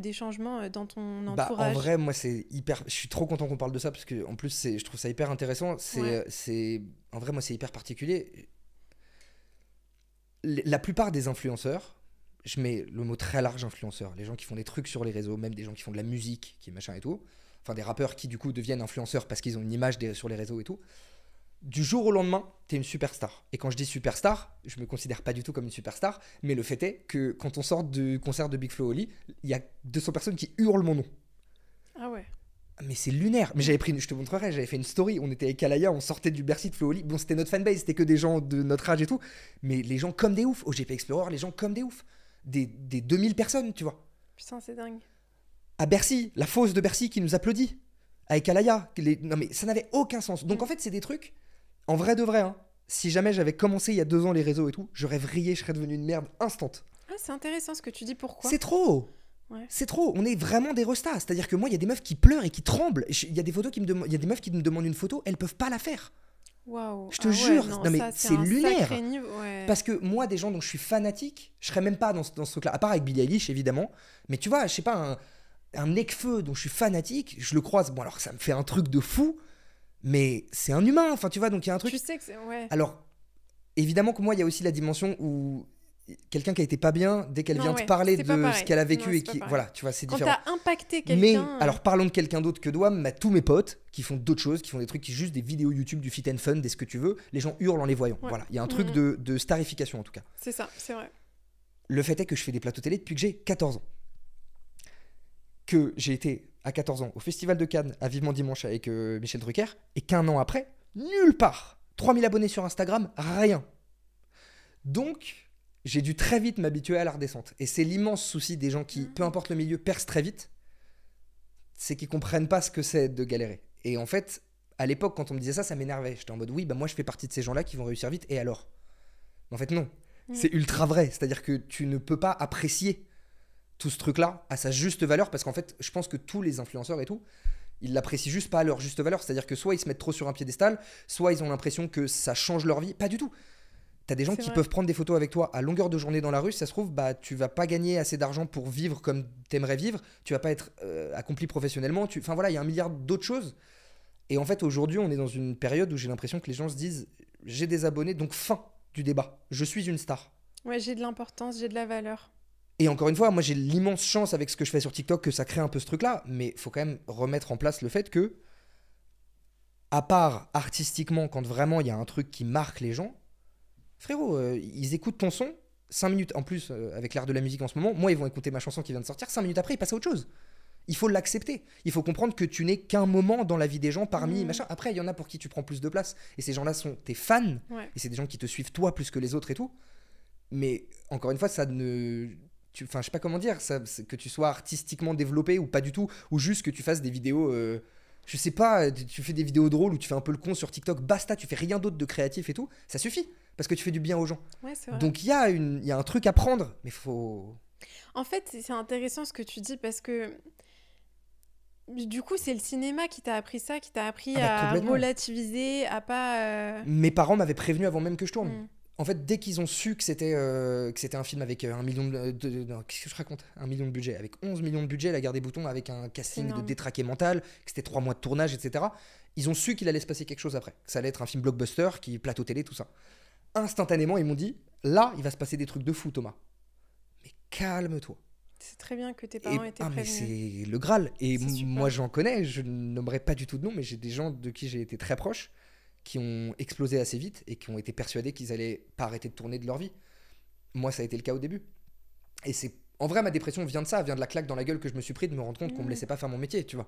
des changements dans ton entourage ?
En vrai, moi c'est hyper, je suis trop content qu'on parle de ça parce que en plus je trouve ça hyper intéressant, en vrai moi c'est hyper particulier. La plupart des influenceurs, je mets le mot très large influenceurs, les gens qui font des trucs sur les réseaux, même des gens qui font de la musique, qui machin et tout, enfin des rappeurs qui du coup deviennent influenceurs parce qu'ils ont une image sur les réseaux et tout, du jour au lendemain, t'es une superstar. Et quand je dis superstar, je me considère pas du tout comme une superstar, mais le fait est que quand on sort du concert de Big Flo et Oli, il y a 200 personnes qui hurlent mon nom.
Ah ouais.
Mais c'est lunaire. Mais je te montrerai, j'avais fait une story, on était avec Alaya, on sortait du Bercy de Flo et Oli. Bon, c'était notre fanbase, c'était que des gens de notre âge et tout, mais les gens comme des oufs. Au GP Explorer, les gens comme des oufs. Des 2000 personnes, tu vois.
Putain, c'est dingue.
À Bercy, la fosse de Bercy qui nous applaudit. Avec Alaya. Non mais ça n'avait aucun sens. Donc en fait, c'est des trucs, en vrai de vrai, hein, si jamais j'avais commencé il y a 2 ans les réseaux et tout, j'aurais vrillé, je serais devenu une merde instant.
Ah, c'est intéressant ce que tu dis, pourquoi ?
C'est trop.
Ouais.
C'est trop, on est vraiment des restas. C'est-à-dire que moi, il y a des meufs qui pleurent et qui tremblent. Il y a des photos qui il y a des meufs qui me demandent une photo, elles peuvent pas la faire.
Waouh.
Je te jure,
non,
mais
ça,
c'est lunaire.
Ouais.
Parce que moi, des gens dont je suis fanatique, je serais même pas dans ce truc-là. À part avec Billie Eilish, évidemment. Mais tu vois, je sais pas, un Nekfeu dont je suis fanatique, je le croise. Bon, alors ça me fait un truc de fou, mais c'est un humain. Enfin, tu vois, donc il y a un truc.
Tu sais que c'est. Ouais.
Alors, évidemment que moi, il y a aussi la dimension où quelqu'un qui a été pas bien, dès qu'elle
Non,
vient
ouais,
te parler
c'est
de
pas
ce
pareil.
qu'elle a
Non,
vécu
c'est
et
pas
qui,
pareil.
voilà, tu vois, c'est
Quand
différent.
t'as impacté
Mais
quelqu'un...
alors parlons de quelqu'un d'autre que Douam, bah, tous mes potes qui font d'autres choses, qui font des trucs, qui juste des vidéos YouTube, du fit and fun, des ce que tu veux, les gens hurlent en les voyant.
Ouais.
Voilà, il y a un truc de starification en tout cas.
C'est ça, c'est vrai.
Le fait est que je fais des plateaux télé depuis que j'ai 14 ans. Que j'ai été à 14 ans au Festival de Cannes à Vivement Dimanche avec Michel Drucker, et qu'un an après, nulle part, 3000 abonnés sur Instagram, rien. Donc, j'ai dû très vite m'habituer à la redescente. Et c'est l'immense souci des gens qui, peu importe le milieu, percent très vite, c'est qu'ils comprennent pas ce que c'est de galérer. Et en fait, à l'époque, quand on me disait ça, ça m'énervait. J'étais en mode, oui, bah moi je fais partie de ces gens-là qui vont réussir vite, et alors ? En fait, non. C'est ultra vrai. C'est-à-dire que tu ne peux pas apprécier tout ce truc-là à sa juste valeur, parce qu'en fait, je pense que tous les influenceurs et tout, ils l'apprécient juste pas à leur juste valeur. C'est-à-dire que soit ils se mettent trop sur un piédestal, soit ils ont l'impression que ça change leur vie. Pas du tout. T'as des gens qui peuvent prendre des photos avec toi à longueur de journée dans la rue, si ça se trouve, bah, tu vas pas gagner assez d'argent pour vivre comme t'aimerais vivre, tu vas pas être accompli professionnellement, enfin voilà, il y a un milliard d'autres choses. Et en fait, aujourd'hui, on est dans une période où j'ai l'impression que les gens se disent, j'ai des abonnés, donc fin du débat, je suis une star.
Ouais, j'ai de l'importance, j'ai de la valeur.
Et encore une fois, moi j'ai l'immense chance avec ce que je fais sur TikTok que ça crée un peu ce truc-là, mais faut quand même remettre en place le fait que, à part artistiquement, quand vraiment il y a un truc qui marque les gens, frérot, ils écoutent ton son, 5 minutes, en plus, avec l'art de la musique en ce moment, moi ils vont écouter ma chanson qui vient de sortir, 5 minutes après ils passent à autre chose. Il faut l'accepter. Il faut comprendre que tu n'es qu'un moment dans la vie des gens parmi machin. Après, il y en a pour qui tu prends plus de place. Et ces gens-là sont tes fans.
Ouais.
Et c'est des gens qui te suivent toi plus que les autres et tout. Mais encore une fois, ça ne... Enfin, je sais pas comment dire. Que tu sois artistiquement développé ou pas du tout. Ou juste que tu fasses des vidéos... je sais pas, tu fais des vidéos drôles ou tu fais un peu le con sur TikTok. Basta, tu fais rien d'autre de créatif et tout. Ça suffit. Parce que tu fais du bien aux gens.
Ouais, c'est vrai.
Donc il y a un truc à prendre. Mais faut...
En fait, c'est intéressant ce que tu dis parce que... Du coup, c'est le cinéma qui t'a appris ça, qui t'a appris à
complètement.
relativiser, à pas...
Mes parents m'avaient prévenu avant même que je tourne.
Mm.
En fait, dès qu'ils ont su que c'était un film avec 1 million non, qu'est-ce que je raconte 1 million de budget. Avec 11 millions de budget, La Guerre des Boutons, avec un casting de détraqué mental, que c'était 3 mois de tournage, etc. Ils ont su qu'il allait se passer quelque chose après. Que ça allait être un film blockbuster, qui plateau télé, tout ça. Instantanément, ils m'ont dit, là, il va se passer des trucs de fou, Thomas. Mais calme-toi.
C'est très bien que tes parents étaient
mais
prévenus.
c'est le Graal. Et
C'est
moi, j'en connais, je ne nommerai pas du tout de nom, mais j'ai des gens de qui j'ai été très proche, qui ont explosé assez vite et qui ont été persuadés qu'ils allaient pas arrêter de tourner de leur vie. Moi, ça a été le cas au début. Et c'est en vrai, ma dépression vient de ça, vient de la claque dans la gueule que je me suis pris de me rendre compte qu'on me laissait pas faire mon métier, tu vois.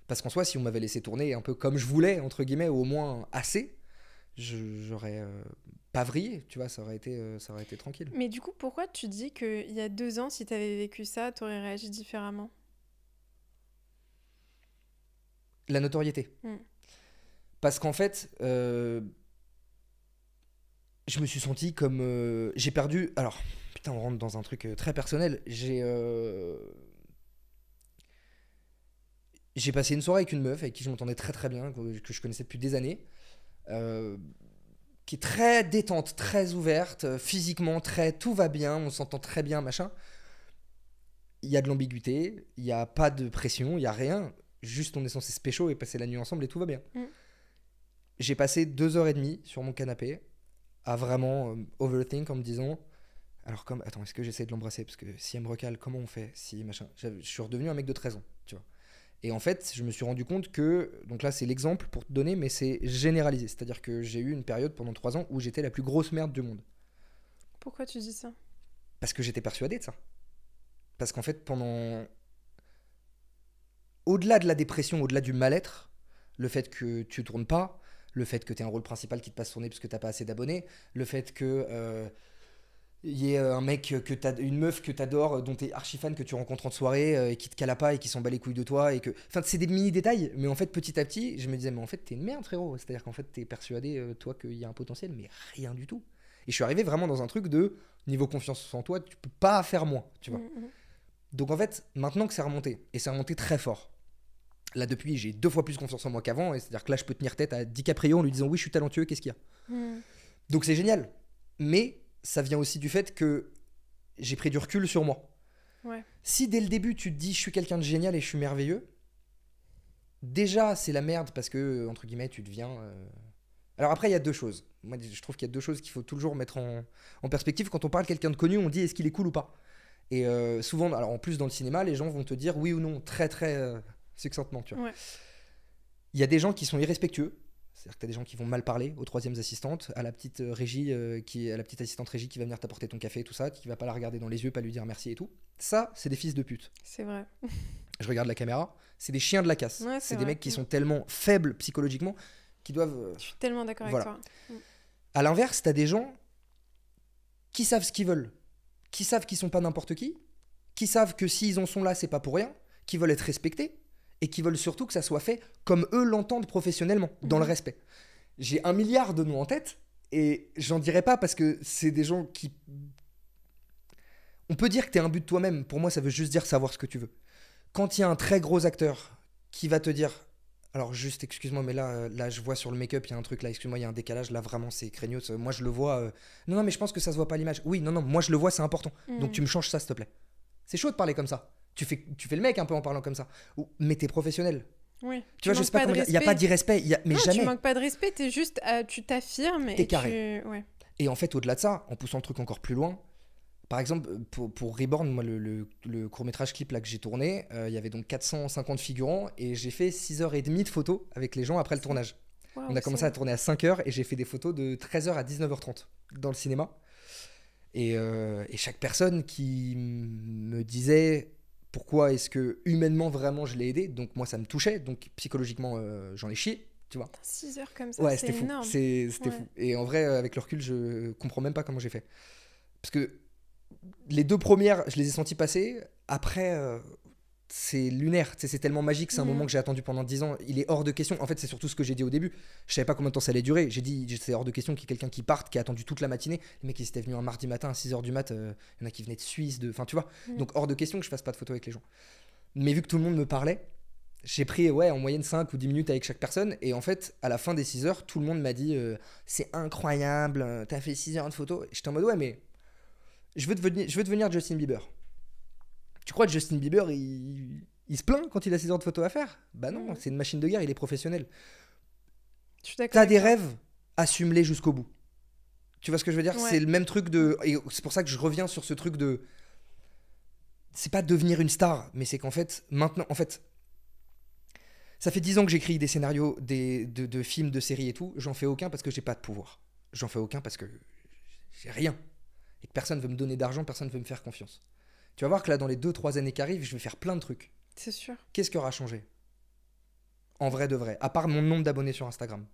Parce qu'en soi, si on m'avait laissé tourner un peu comme je voulais, entre guillemets, ou au moins assez, j'aurais pas vrillé, tu vois, ça aurait été tranquille.
Mais du coup, pourquoi tu dis qu'il y a 2 ans, si t'avais vécu ça, t'aurais réagi différemment ?
La notoriété. Parce qu'en fait, je me suis senti comme... j'ai perdu... Alors, putain, on rentre dans un truc très personnel. J'ai passé une soirée avec une meuf avec qui je m'entendais très très bien, que je connaissais depuis des années, qui est très détente, très ouverte, physiquement, tout va bien, on s'entend très bien, machin. Il y a de l'ambiguïté, il n'y a pas de pression, il n'y a rien. Juste, on est censé se pécho et passer la nuit ensemble et tout va bien. J'ai passé 2h30 sur mon canapé à vraiment overthink en me disant... Alors, attends, est-ce que j'essaie de l'embrasser ? Parce que si elle me recale, comment on fait ? Si, machin. Je suis redevenu un mec de 13 ans, tu vois. Et en fait, je me suis rendu compte que... Donc là, c'est l'exemple pour te donner, mais c'est généralisé. C'est-à-dire que j'ai eu une période pendant 3 ans où j'étais la plus grosse merde du monde.
Pourquoi tu dis ça ?
Parce que j'étais persuadé de ça. Parce qu'en fait, pendant... Au-delà de la dépression, au-delà du mal-être, le fait que tu tournes pas, le fait que tu aies un rôle principal qui te passe tourner parce que t'as pas assez d'abonnés, le fait que y ait un mec, une meuf que t'adores, dont t'es archi fan, que tu rencontres en soirée, et qui te cala pas et qui s'en bat les couilles de toi, et que... Enfin, c'est des mini-détails, mais en fait, petit à petit, je me disais, mais en fait, t'es une merde, frérot. C'est-à-dire qu'en fait, t'es persuadé, toi, qu'il y a un potentiel, mais rien du tout. Et je suis arrivé vraiment dans un truc de niveau confiance en toi, tu peux pas faire moins, tu vois. Donc en fait, maintenant que c'est remonté, et c'est remonté très fort, là depuis j'ai 2 fois plus confiance en moi qu'avant, et c'est-à-dire que là je peux tenir tête à DiCaprio en lui disant oui je suis talentueux, qu'est-ce qu'il y a Donc c'est génial, mais ça vient aussi du fait que j'ai pris du recul sur moi. Si dès le début tu te dis je suis quelqu'un de génial et je suis merveilleux, déjà c'est la merde parce que entre guillemets tu deviens Alors après, il y a deux choses. Moi, je trouve qu'il y a deux choses qu'il faut toujours mettre en perspective. Quand on parle de quelqu'un de connu, on dit est-ce qu'il est cool ou pas. Et souvent, alors en plus dans le cinéma, les gens vont te dire oui ou non, très très succinctement, tu vois.
Ouais.
Il y a des gens qui sont irrespectueux. C'est-à-dire que tu as des gens qui vont mal parler aux troisièmes assistantes, à la petite régie, à la petite assistante régie qui va venir t'apporter ton café, tout ça, qui va pas la regarder dans les yeux, pas lui dire merci et tout. Ça, c'est des fils de pute.
C'est vrai.
Je regarde la caméra, c'est des chiens de la casse.
Ouais,
c'est
vrai.
des mecs qui sont tellement faibles psychologiquement qu'ils doivent.
Je suis tellement d'accord
voilà.
avec toi.
À l'inverse, t'as des gens qui savent ce qu'ils veulent, qui savent qu'ils sont pas n'importe qui savent que s'ils en sont là, c'est pas pour rien, qui veulent être respectés et qui veulent surtout que ça soit fait comme eux l'entendent professionnellement, dans le respect. J'ai 1 milliard de noms en tête et j'en dirai pas parce que c'est des gens qui. On peut dire que t'es un but de toi-même. Pour moi, ça veut juste dire savoir ce que tu veux. Quand il y a un très gros acteur qui va te dire. Alors juste, excuse-moi, mais là je vois sur le make-up, il y a un truc là, excuse-moi, il y a un décalage, là vraiment c'est craignos, moi je le vois, non mais je pense que ça se voit pas à l'image, oui, non, moi je le vois, c'est important, donc tu me changes ça s'il te plaît. C'est chaud de parler comme ça, tu fais le mec un peu en parlant comme ça, mais t'es professionnel.
Oui.
Tu vois, je sais pas comment dire, il n'y a pas d'irrespect, mais
non,
jamais.
Tu manques pas de respect, t'es juste, tu t'affirmes
t'es carré.
Ouais.
Et en fait, au-delà de ça, en poussant le truc encore plus loin, par exemple, pour Reborn, moi, le court-métrage clip là, que j'ai tourné, il y avait donc 450 figurants et j'ai fait 6h30 de photos avec les gens après le tournage.
Wow,
on a commencé à tourner à 5h et j'ai fait des photos de 13h à 19h30 dans le cinéma. Et chaque personne qui me disait pourquoi est-ce que humainement vraiment je l'ai aidé, donc moi ça me touchait, donc psychologiquement j'en ai chié. Tu vois.
6 heures comme ça,
ouais,
c'est énorme.
C'était fou. Et en vrai, avec le recul, je comprends même pas comment j'ai fait. Parce que les 2 premières, je les ai senties passer. Après, c'est lunaire. C'est tellement magique. C'est un moment que j'ai attendu pendant 10 ans. Il est hors de question. En fait, c'est surtout ce que j'ai dit au début. Je savais pas combien de temps ça allait durer. J'ai dit, c'est hors de question qu'il y ait quelqu'un qui parte, qui a attendu toute la matinée. Les mecs, ils étaient venus un mardi matin à 6h du mat. Il y en a qui venaient de Suisse. Enfin, tu vois. Donc, hors de question que je fasse pas de photos avec les gens. Mais vu que tout le monde me parlait, j'ai pris en moyenne 5 ou 10 minutes avec chaque personne. Et en fait, à la fin des 6 heures, tout le monde m'a dit c'est incroyable, t'as fait 6 heures de photos. Et j'étais en mode ouais, mais je veux devenir Justin Bieber. Tu crois que Justin Bieber, il se plaint quand il a 6 heures de photos à faire? Bah non, c'est une machine de guerre, il est professionnel.
Je suis d'accord.
T'as des rêves, assume-les jusqu'au bout. Tu vois ce que je veux dire?
Ouais.
C'est le même truc de. Et c'est pour ça que je reviens sur ce truc de. C'est pas devenir une star, mais c'est qu'en fait, maintenant, ça fait 10 ans que j'écris des scénarios de films, de séries et tout. J'en fais aucun parce que j'ai pas de pouvoir. J'en fais aucun parce que j'ai rien. Et que personne veut me donner d'argent, personne veut me faire confiance. Tu vas voir que là, dans les 2-3 années qui arrivent, je vais faire plein de trucs.
C'est sûr.
Qu'est-ce qui aura changé? En vrai de vrai. À part mon nombre d'abonnés sur Instagram.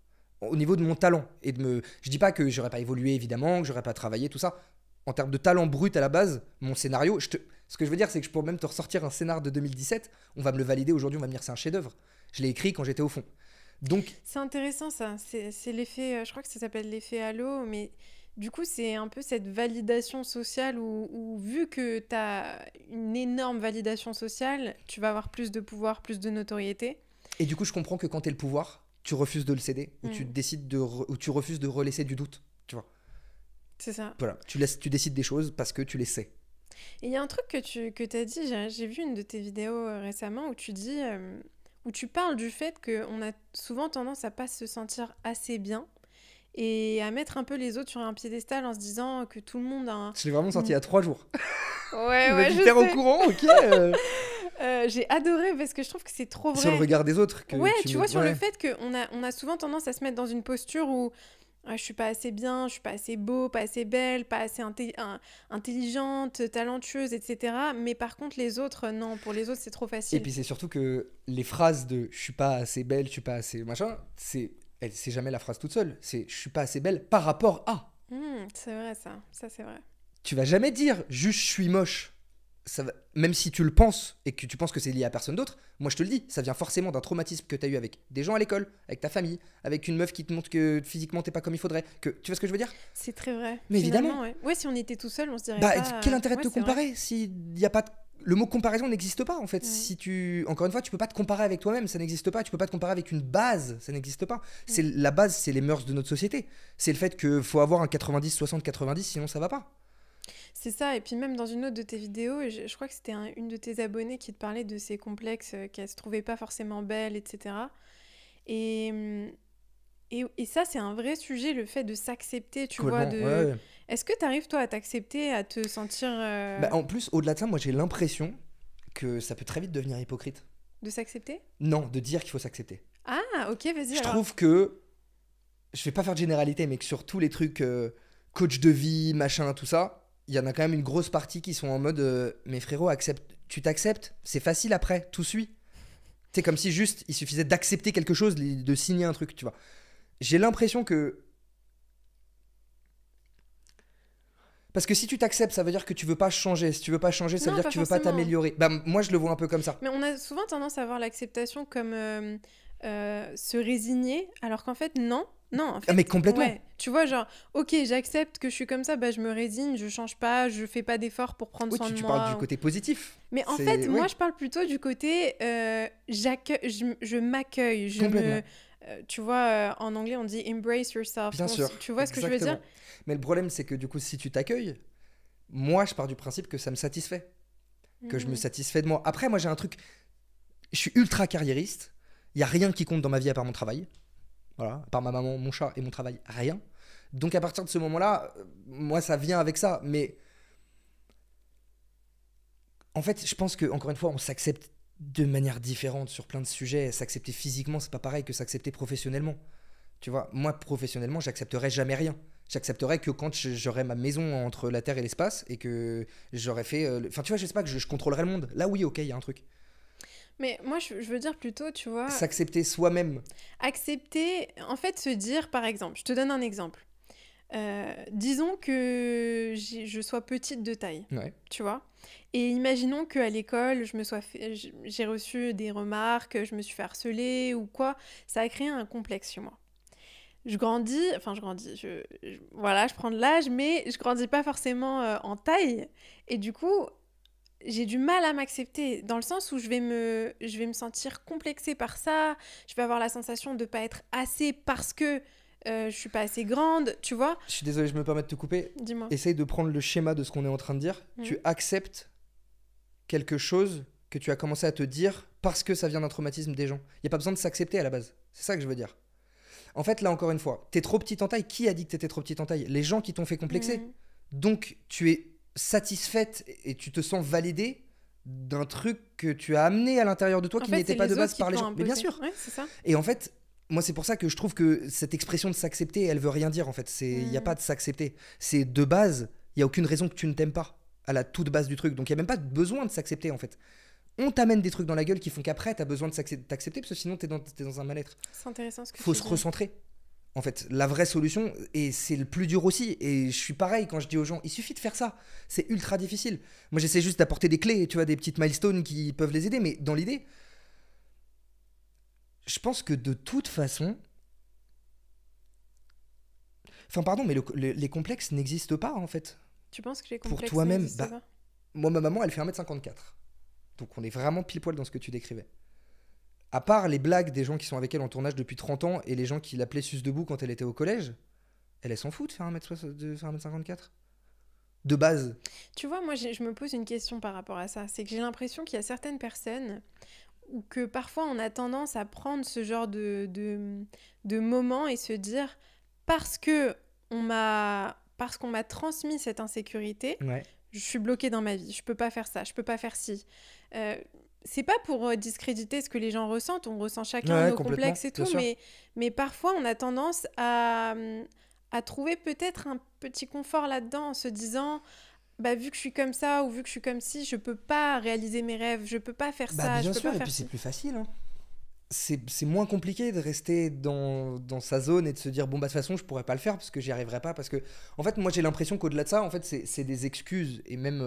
Au niveau de mon talent. Je dis pas que j'aurais pas évolué, évidemment, que j'aurais pas travaillé, tout ça. En termes de talent brut à la base, mon scénario, ce que je veux dire, c'est que je pourrais même te ressortir un scénar de 2017. On va me le valider aujourd'hui, on va me dire c'est un chef-d'œuvre. Je l'ai écrit quand j'étais au fond. Donc,
c'est intéressant ça. C'est l'effet, je crois que ça s'appelle l'effet halo, mais du coup, c'est un peu cette validation sociale où vu que tu as une énorme validation sociale, tu vas avoir plus de pouvoir, plus de notoriété.
Et du coup, je comprends que quand tu as le pouvoir, tu refuses de le céder ou tu refuses de relaisser du doute, tu vois.
C'est ça.
Voilà, tu décides des choses parce que tu les sais.
Et il y a un truc que tu as dit, j'ai vu une de tes vidéos récemment où tu dis, où tu parles du fait qu'on a souvent tendance à pas se sentir assez bien et à mettre un peu les autres sur un piédestal en se disant que tout le monde a un...
Je l'ai vraiment sorti il y a 3 jours.
Ouais, je sais.
au courant, ok.
J'ai adoré parce que je trouve que c'est trop vrai.
Sur le regard des autres.
Ouais, tu vois, sur le fait qu'on a souvent tendance à se mettre dans une posture où je suis pas assez bien, je suis pas assez beau, pas assez belle, pas assez intelligente, talentueuse, etc. Mais par contre, les autres, non, pour les autres, c'est trop facile.
Et puis c'est surtout que les phrases de je suis pas assez belle, je suis pas assez machin, c'est jamais la phrase toute seule. C'est je suis pas assez belle par rapport à.
C'est vrai, ça c'est vrai.
Tu vas jamais dire juste je suis moche. Même si tu le penses et que tu penses que c'est lié à personne d'autre, moi je te le dis, ça vient forcément d'un traumatisme que tu as eu avec des gens à l'école, avec ta famille, avec une meuf qui te montre que physiquement t'es pas comme il faudrait. Tu vois ce que je veux dire?
C'est très vrai.
Mais évidemment.
Ouais, si on était tout seul, on se dirait pas...
Quel intérêt de te comparer s'il y a pas le mot comparaison n'existe pas en fait. Encore une fois, tu peux pas te comparer avec toi-même, ça n'existe pas. Tu peux pas te comparer avec une base, ça n'existe pas. C'est la base, c'est les mœurs de notre société. C'est le fait que faut avoir un 90, 60, 90, sinon ça va pas.
C'est ça, et puis même dans une autre de tes vidéos, je crois que c'était une de tes abonnées qui te parlait de ses complexes, qu'elle se trouvait pas forcément belle, etc. Et Et ça, c'est un vrai sujet, le fait de s'accepter, tu vois.
Complètement, ouais, ouais.
Est-ce que tu arrives, toi, à t'accepter, à te sentir
Bah, en plus, au-delà de ça, moi j'ai l'impression que ça peut très vite devenir hypocrite.
de s'accepter?
Non, de dire qu'il faut s'accepter.
Ah, ok, vas-y
Je
alors.
trouve que, je vais pas faire de généralité, mais que sur tous les trucs coach de vie, machin, tout ça, il y en a quand même une grosse partie qui sont en mode mais frérot, tu t'acceptes, c'est facile après, tout suit. C'est comme si juste il suffisait d'accepter quelque chose, de signer un truc, tu vois. J'ai l'impression que. Parce que si tu t'acceptes, ça veut dire que tu veux pas changer. Si tu veux pas changer, ça
Non,
veut dire
pas
que tu veux pas
forcément.
t'améliorer. Bah, moi, je le vois un peu comme ça.
Mais on a souvent tendance à voir l'acceptation comme se résigner, alors qu'en fait, non. Non, en
Ah,
fait,
mais complètement.
ouais. Tu vois, genre, ok, j'accepte que je suis comme ça, bah je me résigne, je change pas, je fais pas d'efforts pour prendre
Oui,
soin de
tu parles du
moi.
côté positif.
Mais en
C'est.
fait,
Oui,
moi, je parle plutôt du côté je m'accueille,
complètement.
tu vois, en anglais, on dit embrace yourself.
Bien sûr.
Tu vois ce que je veux
Exactement.
dire?
Mais le problème, c'est que du coup, si tu t'accueilles, moi, je pars du principe que ça me satisfait. Que je me
Mhm.
satisfais de moi. Après, moi, j'ai un truc. Je suis ultra carriériste. Il y a rien qui compte dans ma vie à part mon travail. Voilà, à part ma maman, mon chat et mon travail, rien. Donc à partir de ce moment-là, moi ça vient avec ça. Mais en fait, je pense que encore une fois, on s'accepte de manière différente sur plein de sujets. S'accepter physiquement, c'est pas pareil que s'accepter professionnellement. Tu vois, moi professionnellement, j'accepterai jamais rien. J'accepterai que quand j'aurai ma maison entre la terre et l'espace et que j'aurai fait. Enfin, tu vois, je sais pas que je contrôlerai le monde. Là, oui, ok, il y a un truc.
Mais moi, je veux dire plutôt, tu vois,
S'accepter soi-même.
accepter, en fait, se dire, par exemple, je te donne un exemple. Disons que je sois petite de taille,
Ouais.
tu vois. Et imaginons qu'à l'école, j'ai reçu des remarques, je me suis fait harceler ou quoi. Ça a créé un complexe chez moi. Je grandis, voilà, je prends de l'âge, mais je grandis pas forcément en taille. Et du coup, j'ai du mal à m'accepter, dans le sens où je vais me sentir complexée par ça. Je vais avoir la sensation de pas être assez parce que je suis pas assez grande, tu vois.
Je suis désolé, je me permets de te couper.
Dis-moi.
Essaye de prendre le schéma de ce qu'on est en train de dire.
Mhm.
Tu acceptes quelque chose que tu as commencé à te dire parce que ça vient d'un traumatisme des gens. Il n'y a pas besoin de s'accepter à la base. C'est ça que je veux dire. En fait, là encore une fois, t'es trop petite en taille. Qui a dit que t'étais trop petite en taille? Les gens qui t'ont fait complexer.
Mhm.
Donc tu es satisfaite et tu te sens validée d'un truc que tu as amené à l'intérieur de toi
En
qui
fait,
n'était
c'est
pas de
les
base
autres qui
par
te
les
l'ont
gens. Mais bien
imposé.
sûr.
Ouais, c'est ça.
Et en fait, moi, c'est pour ça que je trouve que cette expression de s'accepter, elle veut rien dire en fait. Il n'y a
Mhm.
pas de s'accepter. C'est de base, il n'y a aucune raison que tu ne t'aimes pas à la toute base du truc. Donc il n'y a même pas besoin de s'accepter en fait. On t'amène des trucs dans la gueule qui font qu'après, tu as besoin de t'accepter parce que sinon, t'es dans un mal-être.
C'est intéressant ce que
Faut
tu
se
dis.
recentrer. En fait, la vraie solution, et c'est le plus dur aussi, et je suis pareil quand je dis aux gens, il suffit de faire ça. C'est ultra difficile. Moi, j'essaie juste d'apporter des clés, tu vois, des petites milestones qui peuvent les aider, mais dans l'idée, je pense que de toute façon, enfin, pardon, mais les complexes n'existent pas, en fait.
Tu penses que les
Pour
complexes
toi-même,
n'existent
bah,
pas?
moi, ma maman, elle fait 1m54. Donc, on est vraiment pile poil dans ce que tu décrivais. À part les blagues des gens qui sont avec elle en tournage depuis 30 ans et les gens qui l'appelaient Suce debout quand elle était au collège, elle s'en fout de faire 1m54. De base.
Tu vois, moi, je me pose une question par rapport à ça. C'est que j'ai l'impression qu'il y a certaines personnes ou que parfois on a tendance à prendre ce genre de moments et se dire parce que parce qu'on m'a transmis cette insécurité,
Ouais.
je suis bloquée dans ma vie, je peux pas faire ça, je peux pas faire ci. Euh, c'est pas pour discréditer ce que les gens ressentent, on ressent chacun
Ouais,
nos
complètement,
complexes et
bien
tout,
sûr.
mais parfois on a tendance à trouver peut-être un petit confort là-dedans en se disant bah, vu que je suis comme ça ou vu que je suis comme ci, je peux pas réaliser mes rêves, je peux pas faire
Bah
ça, je
bien
peux
sûr,
pas
et
faire
puis c'est
ci.
plus facile. Hein. C'est moins compliqué de rester dans sa zone et de se dire bon bah de toute façon je pourrais pas le faire parce que j'y arriverai pas parce que en fait moi j'ai l'impression qu'au-delà de ça en fait c'est des excuses et même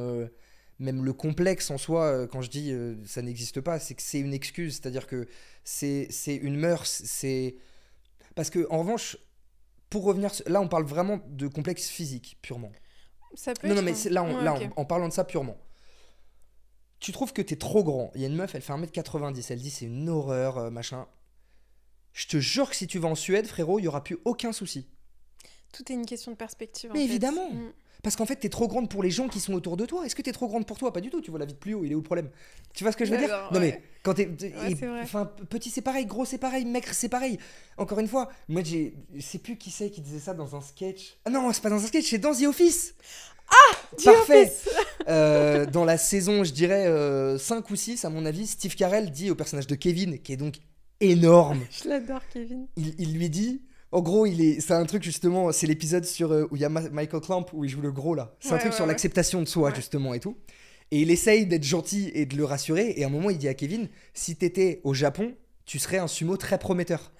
le complexe en soi quand je dis ça n'existe pas c'est que c'est une excuse c'est-à-dire que c'est une mœurs c'est parce que en revanche pour revenir là on parle vraiment de complexe physique purement
Ça peut
non
être
mais
un...
là,
Ouais, ok.
en parlant de ça purement tu trouves que t'es trop grand. Il y a une meuf, elle fait 1m90. Elle dit c'est une horreur, machin. Je te jure que si tu vas en Suède, frérot, il y aura plus aucun souci.
Tout est une question de perspective.
Mais
en fait.
évidemment. Parce qu'en fait, t'es trop grande pour les gens qui sont autour de toi. Est-ce que t'es trop grande pour toi? Pas du tout. Tu vois la vie de plus haut. Il est où le problème? Tu vois ce que je veux dire? Non, mais quand
c'est
petit, c'est pareil. Gros, c'est pareil. Maigre, c'est pareil. Encore une fois, moi, je sais plus qui c'est qui disait ça dans un sketch. Ah non, c'est pas dans un sketch, c'est dans The Office. Parfait. Dans la saison, je dirais 5 ou 6, à mon avis, Steve Carell dit au personnage de Kevin, qui est donc énorme.
Je l'adore, Kevin.
Il lui dit. En gros, c'est un truc justement, c'est l'épisode sur où il y a Michael Clamp où il joue le gros là. C'est un truc sur l'acceptation de soi justement et tout. Et il essaye d'être gentil et de le rassurer. Et à un moment, il dit à Kevin, si t'étais au Japon, tu serais un sumo très prometteur.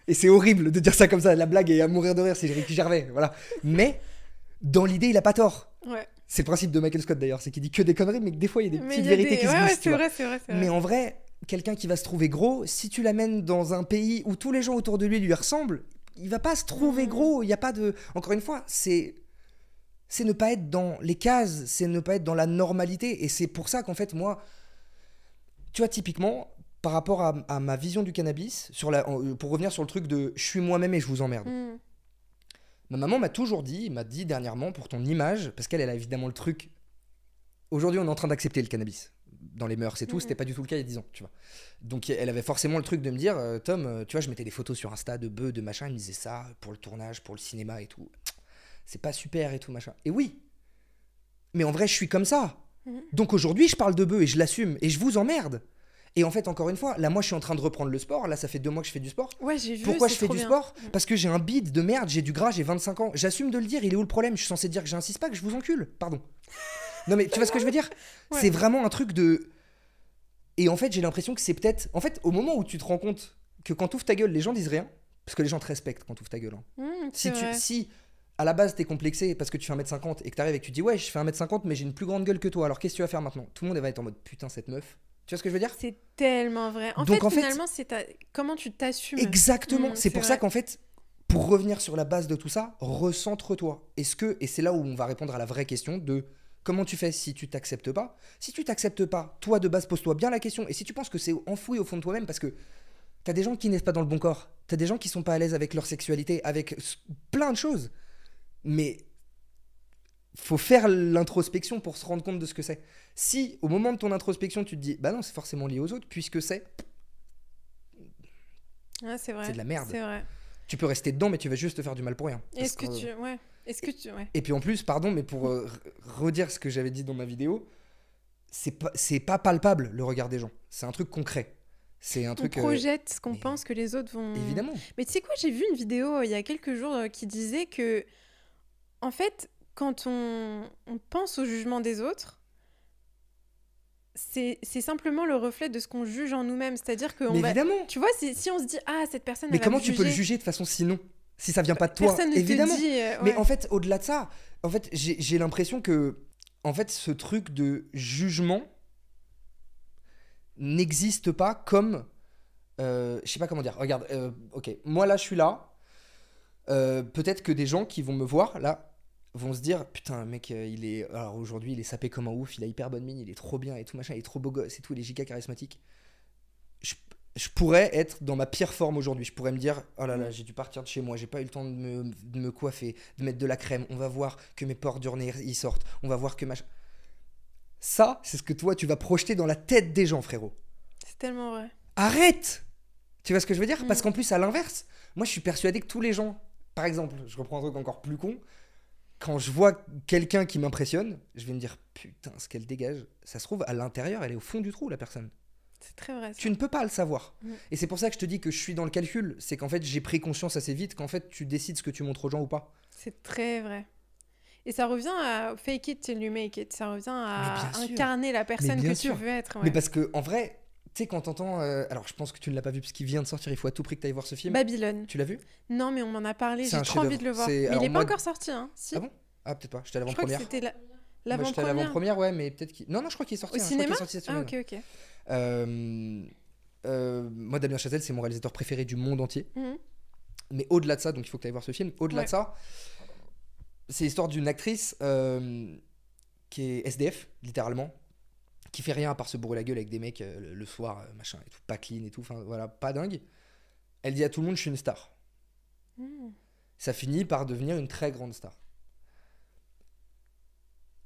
Et c'est horrible de dire ça comme ça. La blague est à mourir de rire, c'est Ricky Gervais, voilà. Mais dans l'idée, il a pas tort.
Ouais.
C'est le principe de Michael Scott d'ailleurs, c'est qu'il dit que des conneries, mais que des fois il y a des petites vérités qui se glissent.
C'est vrai.
Mais en vrai, quelqu'un qui va se trouver gros, si tu l'amènes dans un pays où tous les gens autour de lui ressemblent, il va pas se trouver gros. Il y a pas de. Encore une fois, c'est ne pas être dans les cases, c'est ne pas être dans la normalité. Et c'est pour ça qu'en fait, moi, tu vois, typiquement, par rapport à ma vision du cannabis, pour revenir sur le truc de je suis moi-même et je vous emmerde. Ma maman m'a toujours dit, dernièrement, pour ton image, parce qu'elle a évidemment le truc. Aujourd'hui, on est en train d'accepter le cannabis dans les mœurs et tout, c'était pas du tout le cas il y a 10 ans, tu vois. Donc elle avait forcément le truc de me dire, Tom, tu vois, je mettais des photos sur Insta de bœufs, de machin, elle me disait ça pour le tournage, pour le cinéma et tout. C'est pas super et tout, machin. Et oui, mais en vrai, je suis comme ça. Donc aujourd'hui, je parle de bœufs et je l'assume et je vous emmerde. Et en fait, encore une fois, là, moi, je suis en train de reprendre le sport. Là, ça fait 2 mois que je fais du sport.
Ouais, j'ai vu.
Pourquoi je fais du sport? Parce que j'ai un bide de merde, j'ai du gras, j'ai 25 ans. J'assume de le dire, il est où le problème? Je suis censé dire que j'insiste pas, que je vous encule. Pardon. Non, mais tu vois ce que je veux dire? C'est vraiment un truc de. Et en fait, j'ai l'impression que c'est peut-être. En fait, au moment où tu te rends compte que quand tu ouvres ta gueule, les gens disent rien, parce que les gens te respectent quand tu ouvres ta gueule. Si à la base t'es complexé parce que tu fais 1m50 et que t'arrives et que tu dis ouais, je fais 1m50 mais j'ai une plus grande gueule que toi, alors qu'est-ce que tu vas faire maintenant? Tout le monde va être en mode putain, cette meuf. Tu vois ce que je veux dire?
C'est tellement vrai. En fait, finalement, c'est comment tu t'assumes.
Exactement. C'est pour ça qu'en fait, pour revenir sur la base de tout ça, recentre-toi. Et c'est là où on va répondre à la vraie question de comment tu fais si tu t'acceptes pas. Si tu t'acceptes pas, toi de base, pose-toi bien la question. Et si tu penses que c'est enfoui au fond de toi-même, parce que t'as des gens qui naissent pas dans le bon corps, t'as des gens qui sont pas à l'aise avec leur sexualité, avec plein de choses. Mais faut faire l'introspection pour se rendre compte de ce que c'est. Si au moment de ton introspection tu te dis bah non, c'est forcément lié aux autres, puisque c'est
c'est vrai,
c'est de la merde.
C'est vrai.
Tu peux rester dedans mais tu vas juste te faire du mal pour rien.
Est-ce que tu
Et puis en plus, pardon, mais pour redire ce que j'avais dit dans ma vidéo, c'est pas palpable le regard des gens, c'est un truc concret. C'est un truc
on projette ce qu'on pense que les autres vont.
Évidemment.
Mais tu sais quoi, j'ai vu une vidéo il y a quelques jours qui disait que en fait, quand on pense au jugement des autres, c'est simplement le reflet de ce qu'on juge en nous-mêmes. C'est-à-dire que
évidemment.
Tu vois, si on se dit ah, cette personne.
Mais
elle
comment
va me
tu
juger.
peux le juger de façon sinon, si ça vient pas de toi?
Personne ne
évidemment.
te dit,
Mais en fait, au-delà de ça, en fait, j'ai l'impression que en fait, ce truc de jugement n'existe pas comme je sais pas comment dire. Regarde, ok, moi là, je suis là. Peut-être que des gens qui vont me voir là vont se dire putain mec alors aujourd'hui il est sapé comme un ouf, il a hyper bonne mine, il est trop bien et tout machin, il est trop beau gosse et tout, il est giga charismatique. Je pourrais être dans ma pire forme aujourd'hui, je pourrais me dire oh là là, j'ai dû partir de chez moi, j'ai pas eu le temps de me coiffer, de mettre de la crème, on va voir que mes pores d'urne ils sortent, on va voir que machin. Ça c'est ce que toi tu vas projeter dans la tête des gens, frérot.
C'est tellement vrai.
Arrête. Tu vois ce que je veux dire? Parce qu'en plus à l'inverse, moi je suis persuadé que tous les gens, par exemple, je reprends un truc encore plus con, quand je vois quelqu'un qui m'impressionne, je vais me dire putain, ce qu'elle dégage, ça se trouve à l'intérieur, elle est au fond du trou, la personne.
C'est très vrai. Ça.
Tu ne peux pas le savoir. Et c'est pour ça que je te dis que je suis dans le calcul, c'est qu'en fait j'ai pris conscience assez vite qu'en fait tu décides ce que tu montres aux gens ou pas.
C'est très vrai. Et ça revient à fake it till you make it, ça revient à incarner la personne que tu veux être.
Mais parce que en vrai, tu sais, quand t'entends. Alors, je pense que tu ne l'as pas vu parce qu'il vient de sortir, il faut à tout prix que tu ailles voir ce film.
Babylone.
Tu l'as vu?
Non, mais on m'en a parlé, j'ai trop envie de le voir. Mais il n'est pas encore sorti, hein? Si.
Ah bon? Ah, peut-être pas, j'étais à l'avant-première.
Je crois que c'était l'avant-première.
Moi, j'étais à l'avant-première, ouais, mais peut-être qu'il. Non, je crois qu'il est sorti.
Au cinéma?
Ah,
ok.
Moi, Damien Chazelle, c'est mon réalisateur préféré du monde entier. Mais au-delà de ça, donc il faut que tu ailles voir ce film. Au-delà de ça, c'est l'histoire d'une actrice qui est SDF, littéralement, qui fait rien à part se bourrer la gueule avec des mecs le soir, machin, et tout, pas clean et tout, enfin voilà, pas dingue. Elle dit à tout le monde, je suis une star. ça finit par devenir une très grande star.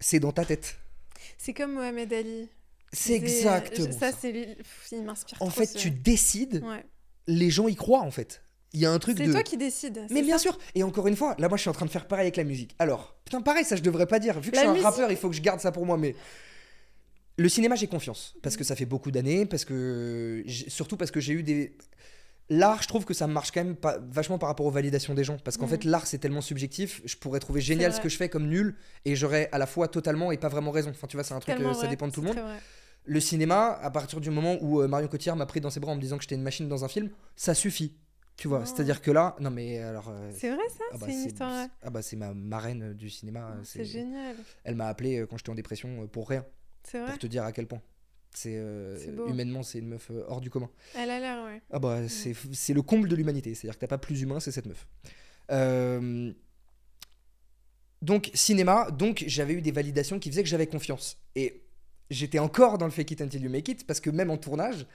C'est dans ta tête.
C'est comme Mohamed Ali.
C'est exactement ça.
Il m'inspire
En
trop,
fait, tu décides,
Ouais.
les gens y croient en fait. Il y a un truc de...
C'est toi qui décides.
Mais bien sûr. Et encore une fois, là moi je suis en train de faire pareil avec la musique. Alors, putain pareil, ça je devrais pas dire. Vu que
La
je suis
musique-
un rappeur, il faut que je garde ça pour moi. Mais le cinéma, j'ai confiance. Parce que ça fait beaucoup d'années. Surtout parce que j'ai eu des... L'art, je trouve que ça marche quand même vachement par rapport aux validations des gens. Parce qu'en fait, l'art, c'est tellement subjectif. Je pourrais trouver génial ce que je fais comme nul. Et j'aurais à la fois totalement et pas vraiment raison. Enfin, tu vois, c'est un truc, ça dépend de tout le monde. Le cinéma, à partir du moment où Marion Cotillard m'a pris dans ses bras en me disant que j'étais une machine dans un film, ça suffit. Tu vois, c'est-à-dire que là, non mais alors.
C'est vrai ça, c'est une histoire vraie.
Ah bah c'est ma marraine du cinéma.
C'est génial.
Elle m'a appelé quand j'étais en dépression pour rien.
C'est vrai.
Pour te dire à quel point. Humainement, c'est une meuf hors du commun.
Elle a l'air, ouais.
Ah bah c'est le comble de l'humanité. C'est-à-dire que t'as pas plus humain, c'est cette meuf. Donc cinéma, donc j'avais eu des validations qui faisaient que j'avais confiance. Et j'étais encore dans le fake it until you make it parce que même en tournage,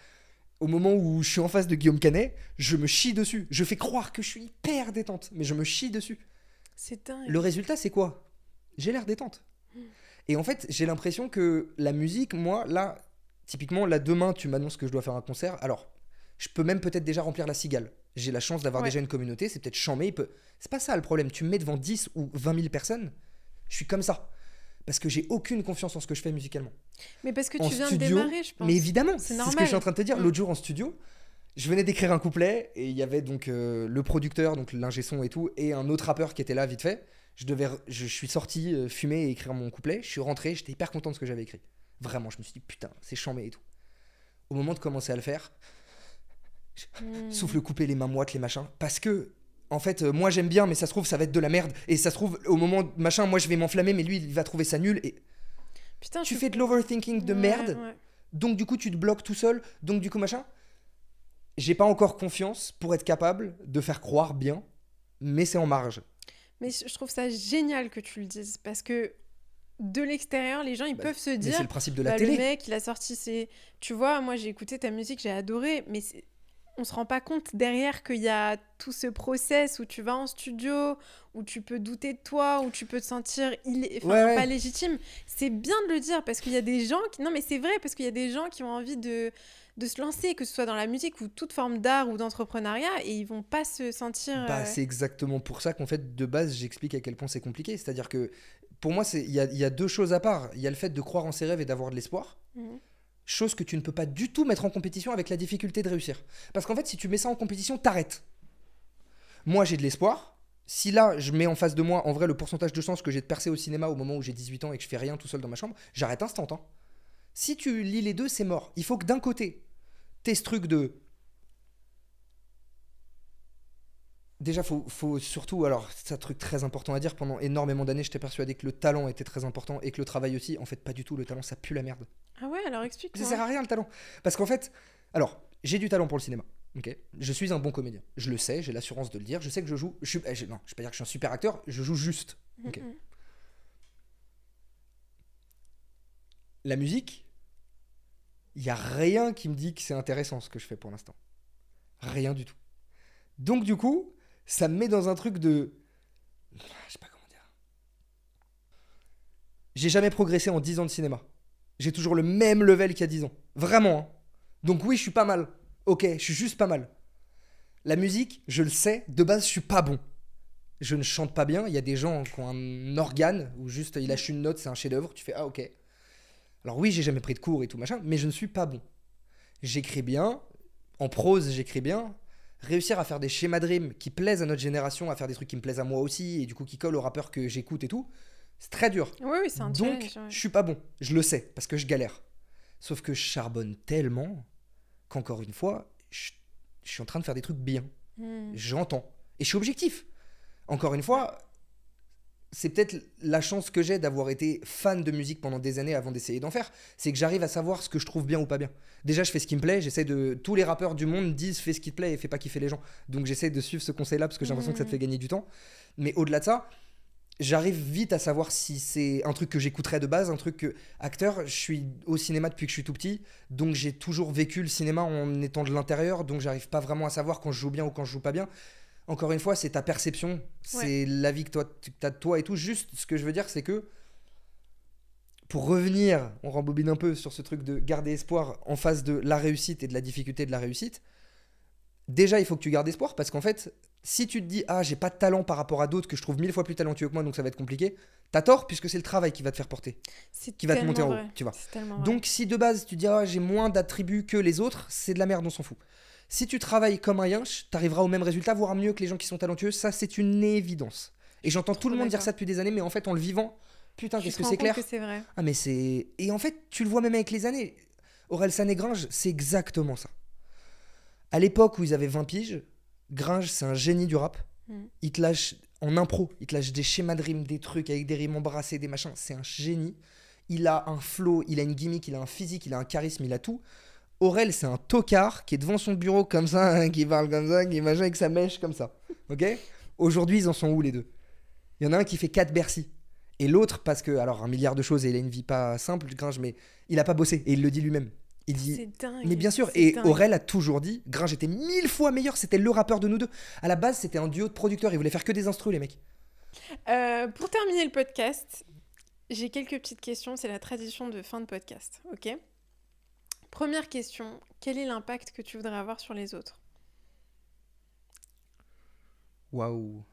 au moment où je suis en face de Guillaume Canet, je me chie dessus. Je fais croire que je suis hyper détente, mais je me chie dessus.
C'est dingue.
Le résultat, c'est quoi ? J'ai l'air détente. Et en fait, j'ai l'impression que la musique, moi, là, typiquement, là, demain, tu m'annonces que je dois faire un concert. Alors, je peux même peut-être déjà remplir la Cigale. J'ai la chance d'avoir déjà une communauté, c'est peut-être chambé. C'est pas ça le problème. Tu me mets devant 10 ou 20 000 personnes, je suis comme ça. Parce que j'ai aucune confiance en ce que je fais musicalement.
Mais parce que
en
tu viens
studio,
de démarrer, je pense.
Mais évidemment,
c'est
ce
normal.
que je suis en train de te dire. L'autre jour en studio, je venais d'écrire un couplet et il y avait donc le producteur, donc l'ingé son et tout, et un autre rappeur qui était là vite fait. Je suis sorti fumer et écrire mon couplet. Je suis rentré, j'étais hyper content de ce que j'avais écrit. Vraiment, je me suis dit putain, c'est chambé et tout. Au moment de commencer à le faire, souffle coupé, les mains moites, les machins, parce que en fait, moi j'aime bien, mais ça se trouve ça va être de la merde. Et ça se trouve au moment machin, moi je vais m'enflammer, mais lui il va trouver ça nul. Et
putain,
tu fais de l'overthinking de merde.
Ouais.
Donc du coup tu te bloques tout seul. Donc du coup machin. J'ai pas encore confiance pour être capable de faire croire bien, mais c'est en marge.
Mais je trouve ça génial que tu le dises parce que de l'extérieur, les gens ils peuvent se dire.
Mais c'est le principe de la télé.
Le mec, il a sorti ses. Tu vois, moi j'ai écouté ta musique, j'ai adoré, mais on se rend pas compte derrière qu'il y a tout ce process où tu vas en studio, où tu peux douter de toi, où tu peux te sentir pas légitime. C'est bien de le dire parce qu'il y a des gens qui... Non mais c'est vrai, parce qu'il y a des gens qui ont envie de se lancer, que ce soit dans la musique ou toute forme d'art ou d'entrepreneuriat, et ils vont pas se sentir...
C'est exactement pour ça qu'en fait, de base, j'explique à quel point c'est compliqué. C'est-à-dire que pour moi, il y a deux choses à part. Il y a le fait de croire en ses rêves et d'avoir de l'espoir. Chose que tu ne peux pas du tout mettre en compétition avec la difficulté de réussir. Parce qu'en fait, si tu mets ça en compétition, t'arrêtes. Moi, j'ai de l'espoir. Si là, je mets en face de moi, en vrai, le pourcentage de chance que j'ai de percer au cinéma au moment où j'ai 18 ans et que je fais rien tout seul dans ma chambre, j'arrête instant. Hein. Si tu lis les deux, c'est mort. Il faut que d'un côté, t'aies ce truc de... Déjà, faut surtout... Alors, c'est un truc très important à dire. Pendant énormément d'années, j'étais persuadé que le talent était très important et que le travail aussi. En fait, pas du tout. Le talent, ça pue la merde.
Ah ouais, alors explique-moi.
Ça sert à rien, le talent. Parce qu'en fait... Alors, j'ai du talent pour le cinéma. Okay, je suis un bon comédien. Je le sais, j'ai l'assurance de le dire. Je sais que je joue... non, je vais pas dire que je suis un super acteur. Je joue juste. Okay. La musique... Il n'y a rien qui me dit que c'est intéressant ce que je fais pour l'instant. Rien du tout. Donc du coup, ça me met dans un truc de... Je sais pas comment dire. J'ai jamais progressé en 10 ans de cinéma. J'ai toujours le même level qu'il y a 10 ans. Vraiment. Hein. Donc oui, je suis pas mal. Ok, je suis juste pas mal. La musique, je le sais, de base, je suis pas bon. Je ne chante pas bien. Il y a des gens qui ont un organe où juste il lâche une note, c'est un chef-d'œuvre. Tu fais ah ok. Alors oui, j'ai jamais pris de cours et tout machin, mais je ne suis pas bon. J'écris bien, en prose j'écris bien. Réussir à faire des schémas de rimes qui plaisent à notre génération, à faire des trucs qui me plaisent à moi aussi, et du coup qui collent aux rappeurs que j'écoute et tout, c'est très dur.
Oui, c'est un
Donc,
challenge.
je suis pas bon, je le sais, parce que je galère. Sauf que je charbonne tellement qu'encore une fois, je suis en train de faire des trucs bien. J'entends. Et je suis objectif. Encore une fois... C'est peut-être la chance que j'ai d'avoir été fan de musique pendant des années avant d'essayer d'en faire, c'est que j'arrive à savoir ce que je trouve bien ou pas bien. Déjà, je fais ce qui me plaît, j'essaie de... Tous les rappeurs du monde disent fais ce qui te plaît et fais pas kiffer les gens. Donc j'essaie de suivre ce conseil-là parce que j'ai l'impression que ça te fait gagner du temps. Mais au-delà de ça, j'arrive vite à savoir si c'est un truc que j'écouterais de base, un truc que... Acteur, je suis au cinéma depuis que je suis tout petit, donc j'ai toujours vécu le cinéma en étant de l'intérieur, donc j'arrive pas vraiment à savoir quand je joue bien ou quand je joue pas bien. Encore une fois, c'est ta perception, c'est l'avis que toi, tu as de toi et tout. Juste, ce que je veux dire, c'est que pour revenir, on rembobine un peu sur ce truc de garder espoir en face de la réussite et de la difficulté de la réussite. Déjà, il faut que tu gardes espoir parce qu'en fait, si tu te dis « Ah, j'ai pas de talent par rapport à d'autres que je trouve 1000 fois plus talentueux que moi, donc ça va être compliqué », t'as tort puisque c'est le travail qui va te faire porter, qui va te monter en haut, tu vois. Donc si de base, tu dis « Ah, j'ai moins d'attributs que les autres », c'est de la merde, on s'en fout. Si tu travailles comme un yinche, t'arriveras au même résultat, voire mieux que les gens qui sont talentueux, ça c'est une évidence. Et j'entends tout le monde dire ça depuis des années, mais en fait, en le vivant, putain, qu'est-ce que c'est clair.
Que c'est vrai.
Ah mais c'est... Et en fait, tu le vois même avec les années. Orelsan et Gringe, c'est exactement ça. À l'époque où ils avaient 20 piges, Gringe, c'est un génie du rap. Il te lâche en impro, il te lâche des schémas de rimes, des trucs avec des rimes embrassées, des machins. C'est un génie. Il a un flow, il a une gimmick, il a un physique, il a un charisme, il a tout. Aurel, c'est un tocard qui est devant son bureau comme ça, hein, qui parle comme ça, qui machin avec sa mèche comme ça. Ok ? Aujourd'hui, ils en sont où les deux ? Il y en a un qui fait 4 Bercy. Et l'autre, parce que, alors, 1 milliard de choses et il a une vie pas simple, Gringe, mais il a pas bossé et il le dit lui-même. Il dit,
c'est dingue.
Mais bien sûr, et Aurel a toujours dit, Gringe était 1000 fois meilleur, c'était le rappeur de nous deux. À la base, c'était un duo de producteurs, ils voulaient faire que des instrus, les mecs.
Pour terminer le podcast, j'ai quelques petites questions, c'est la tradition de fin de podcast, ok ? Première question, quel est l'impact que tu voudrais avoir sur les autres ?
Waouh.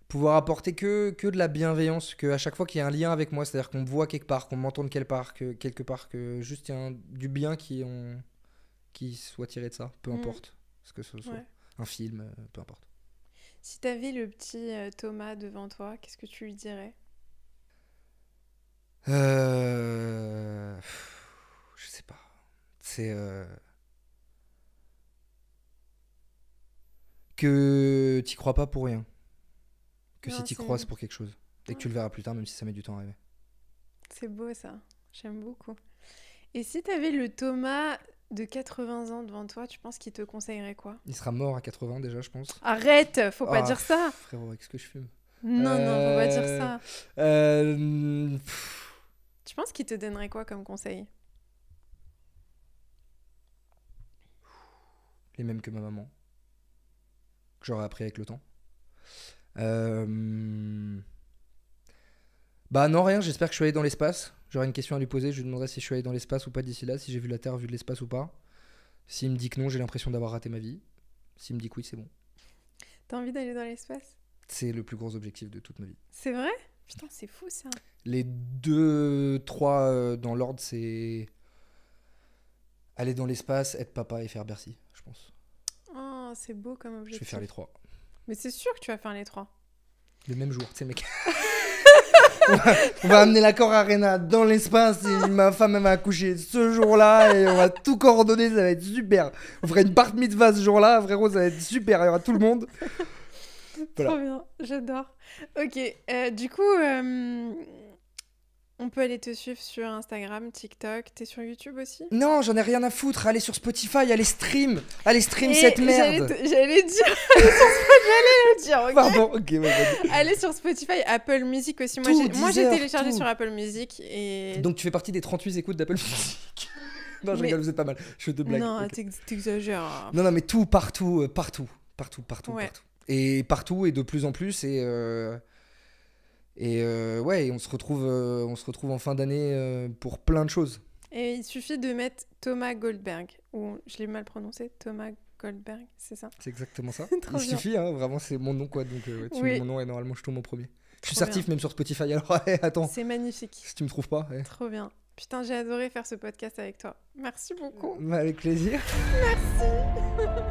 Pouvoir apporter que de la bienveillance, qu'à chaque fois qu'il y a un lien avec moi, c'est-à-dire qu'on me voit quelque part, qu'on m'entende quelque part, que juste il y a du bien qui soit tiré de ça, peu importe ce que ce soit. Un film, peu importe.
Si tu avais le petit Thomas devant toi, qu'est-ce que tu lui dirais ?
Je sais pas. C'est que t'y crois pas pour rien. Que non, si t'y crois, c'est pour quelque chose. Et que tu le verras plus tard, même si ça met du temps à arriver.
C'est beau ça. J'aime beaucoup. Et si t'avais le Thomas de 80 ans devant toi, tu penses qu'il te conseillerait quoi ?
Il sera mort à 80 déjà, je pense.
Arrête, faut pas dire ça.
Frérot, qu'est-ce que je fume ?
Non, faut pas dire ça. Tu penses qu'il te donnerait quoi comme conseil ?
Les mêmes que ma maman. Que j'aurais appris avec le temps. Bah non, rien, j'espère que je suis allé dans l'espace. J'aurais une question à lui poser, je lui demanderai si je suis allé dans l'espace ou pas d'ici là, si j'ai vu la Terre, vu de l'espace ou pas. S'il me dit que non, j'ai l'impression d'avoir raté ma vie. S'il me dit que oui, c'est bon.
T'as envie d'aller dans l'espace ?
C'est le plus gros objectif de toute ma vie.
C'est vrai ? Putain, c'est fou ça.
Les 2, 3 dans l'ordre, c'est aller dans l'espace, être papa et faire Bercy, je pense.
Oh, c'est beau comme objectif.
Je vais faire les 3.
Mais c'est sûr que tu vas faire les 3.
Le même jour, tu sais, mec. on va amener l'accord Arena dans l'espace et ma femme elle va accoucher ce jour-là et on va tout coordonner, ça va être super. On ferait une bar mitzvah ce jour-là, frérot, ça va être super, il y aura tout le monde.
Voilà. Trop bien, j'adore. Ok, du coup, on peut aller te suivre sur Instagram, TikTok, t'es sur YouTube aussi ?
Non, j'en ai rien à foutre, allez sur Spotify, allez stream cette merde.
J'allais le dire, ok ?
Pardon, ok, vas-y.
Allez sur Spotify, Apple Music aussi. Moi, j'ai téléchargé sur Apple Music et...
Donc tu fais partie des 38 écoutes d'Apple Music. Non, je rigole, vous êtes pas mal, je te blague.
Non, okay. T'exagères.
Non, mais tout, partout.
Ouais.
Partout. Et partout et de plus en plus et on se retrouve en fin d'année pour plein de choses.
Et il suffit de mettre Thomas Goldberg, ou je l'ai mal prononcé, Thomas Goldberg, c'est ça ?
C'est exactement ça. Il suffit, hein, vraiment, c'est mon nom, quoi. Donc, tu mets mon nom et normalement, je tombe en premier. Je suis certif même sur Spotify, alors attends.
C'est magnifique.
Si tu me trouves pas.
Trop bien. Putain, j'ai adoré faire ce podcast avec toi. Merci beaucoup.
Avec plaisir.
Merci.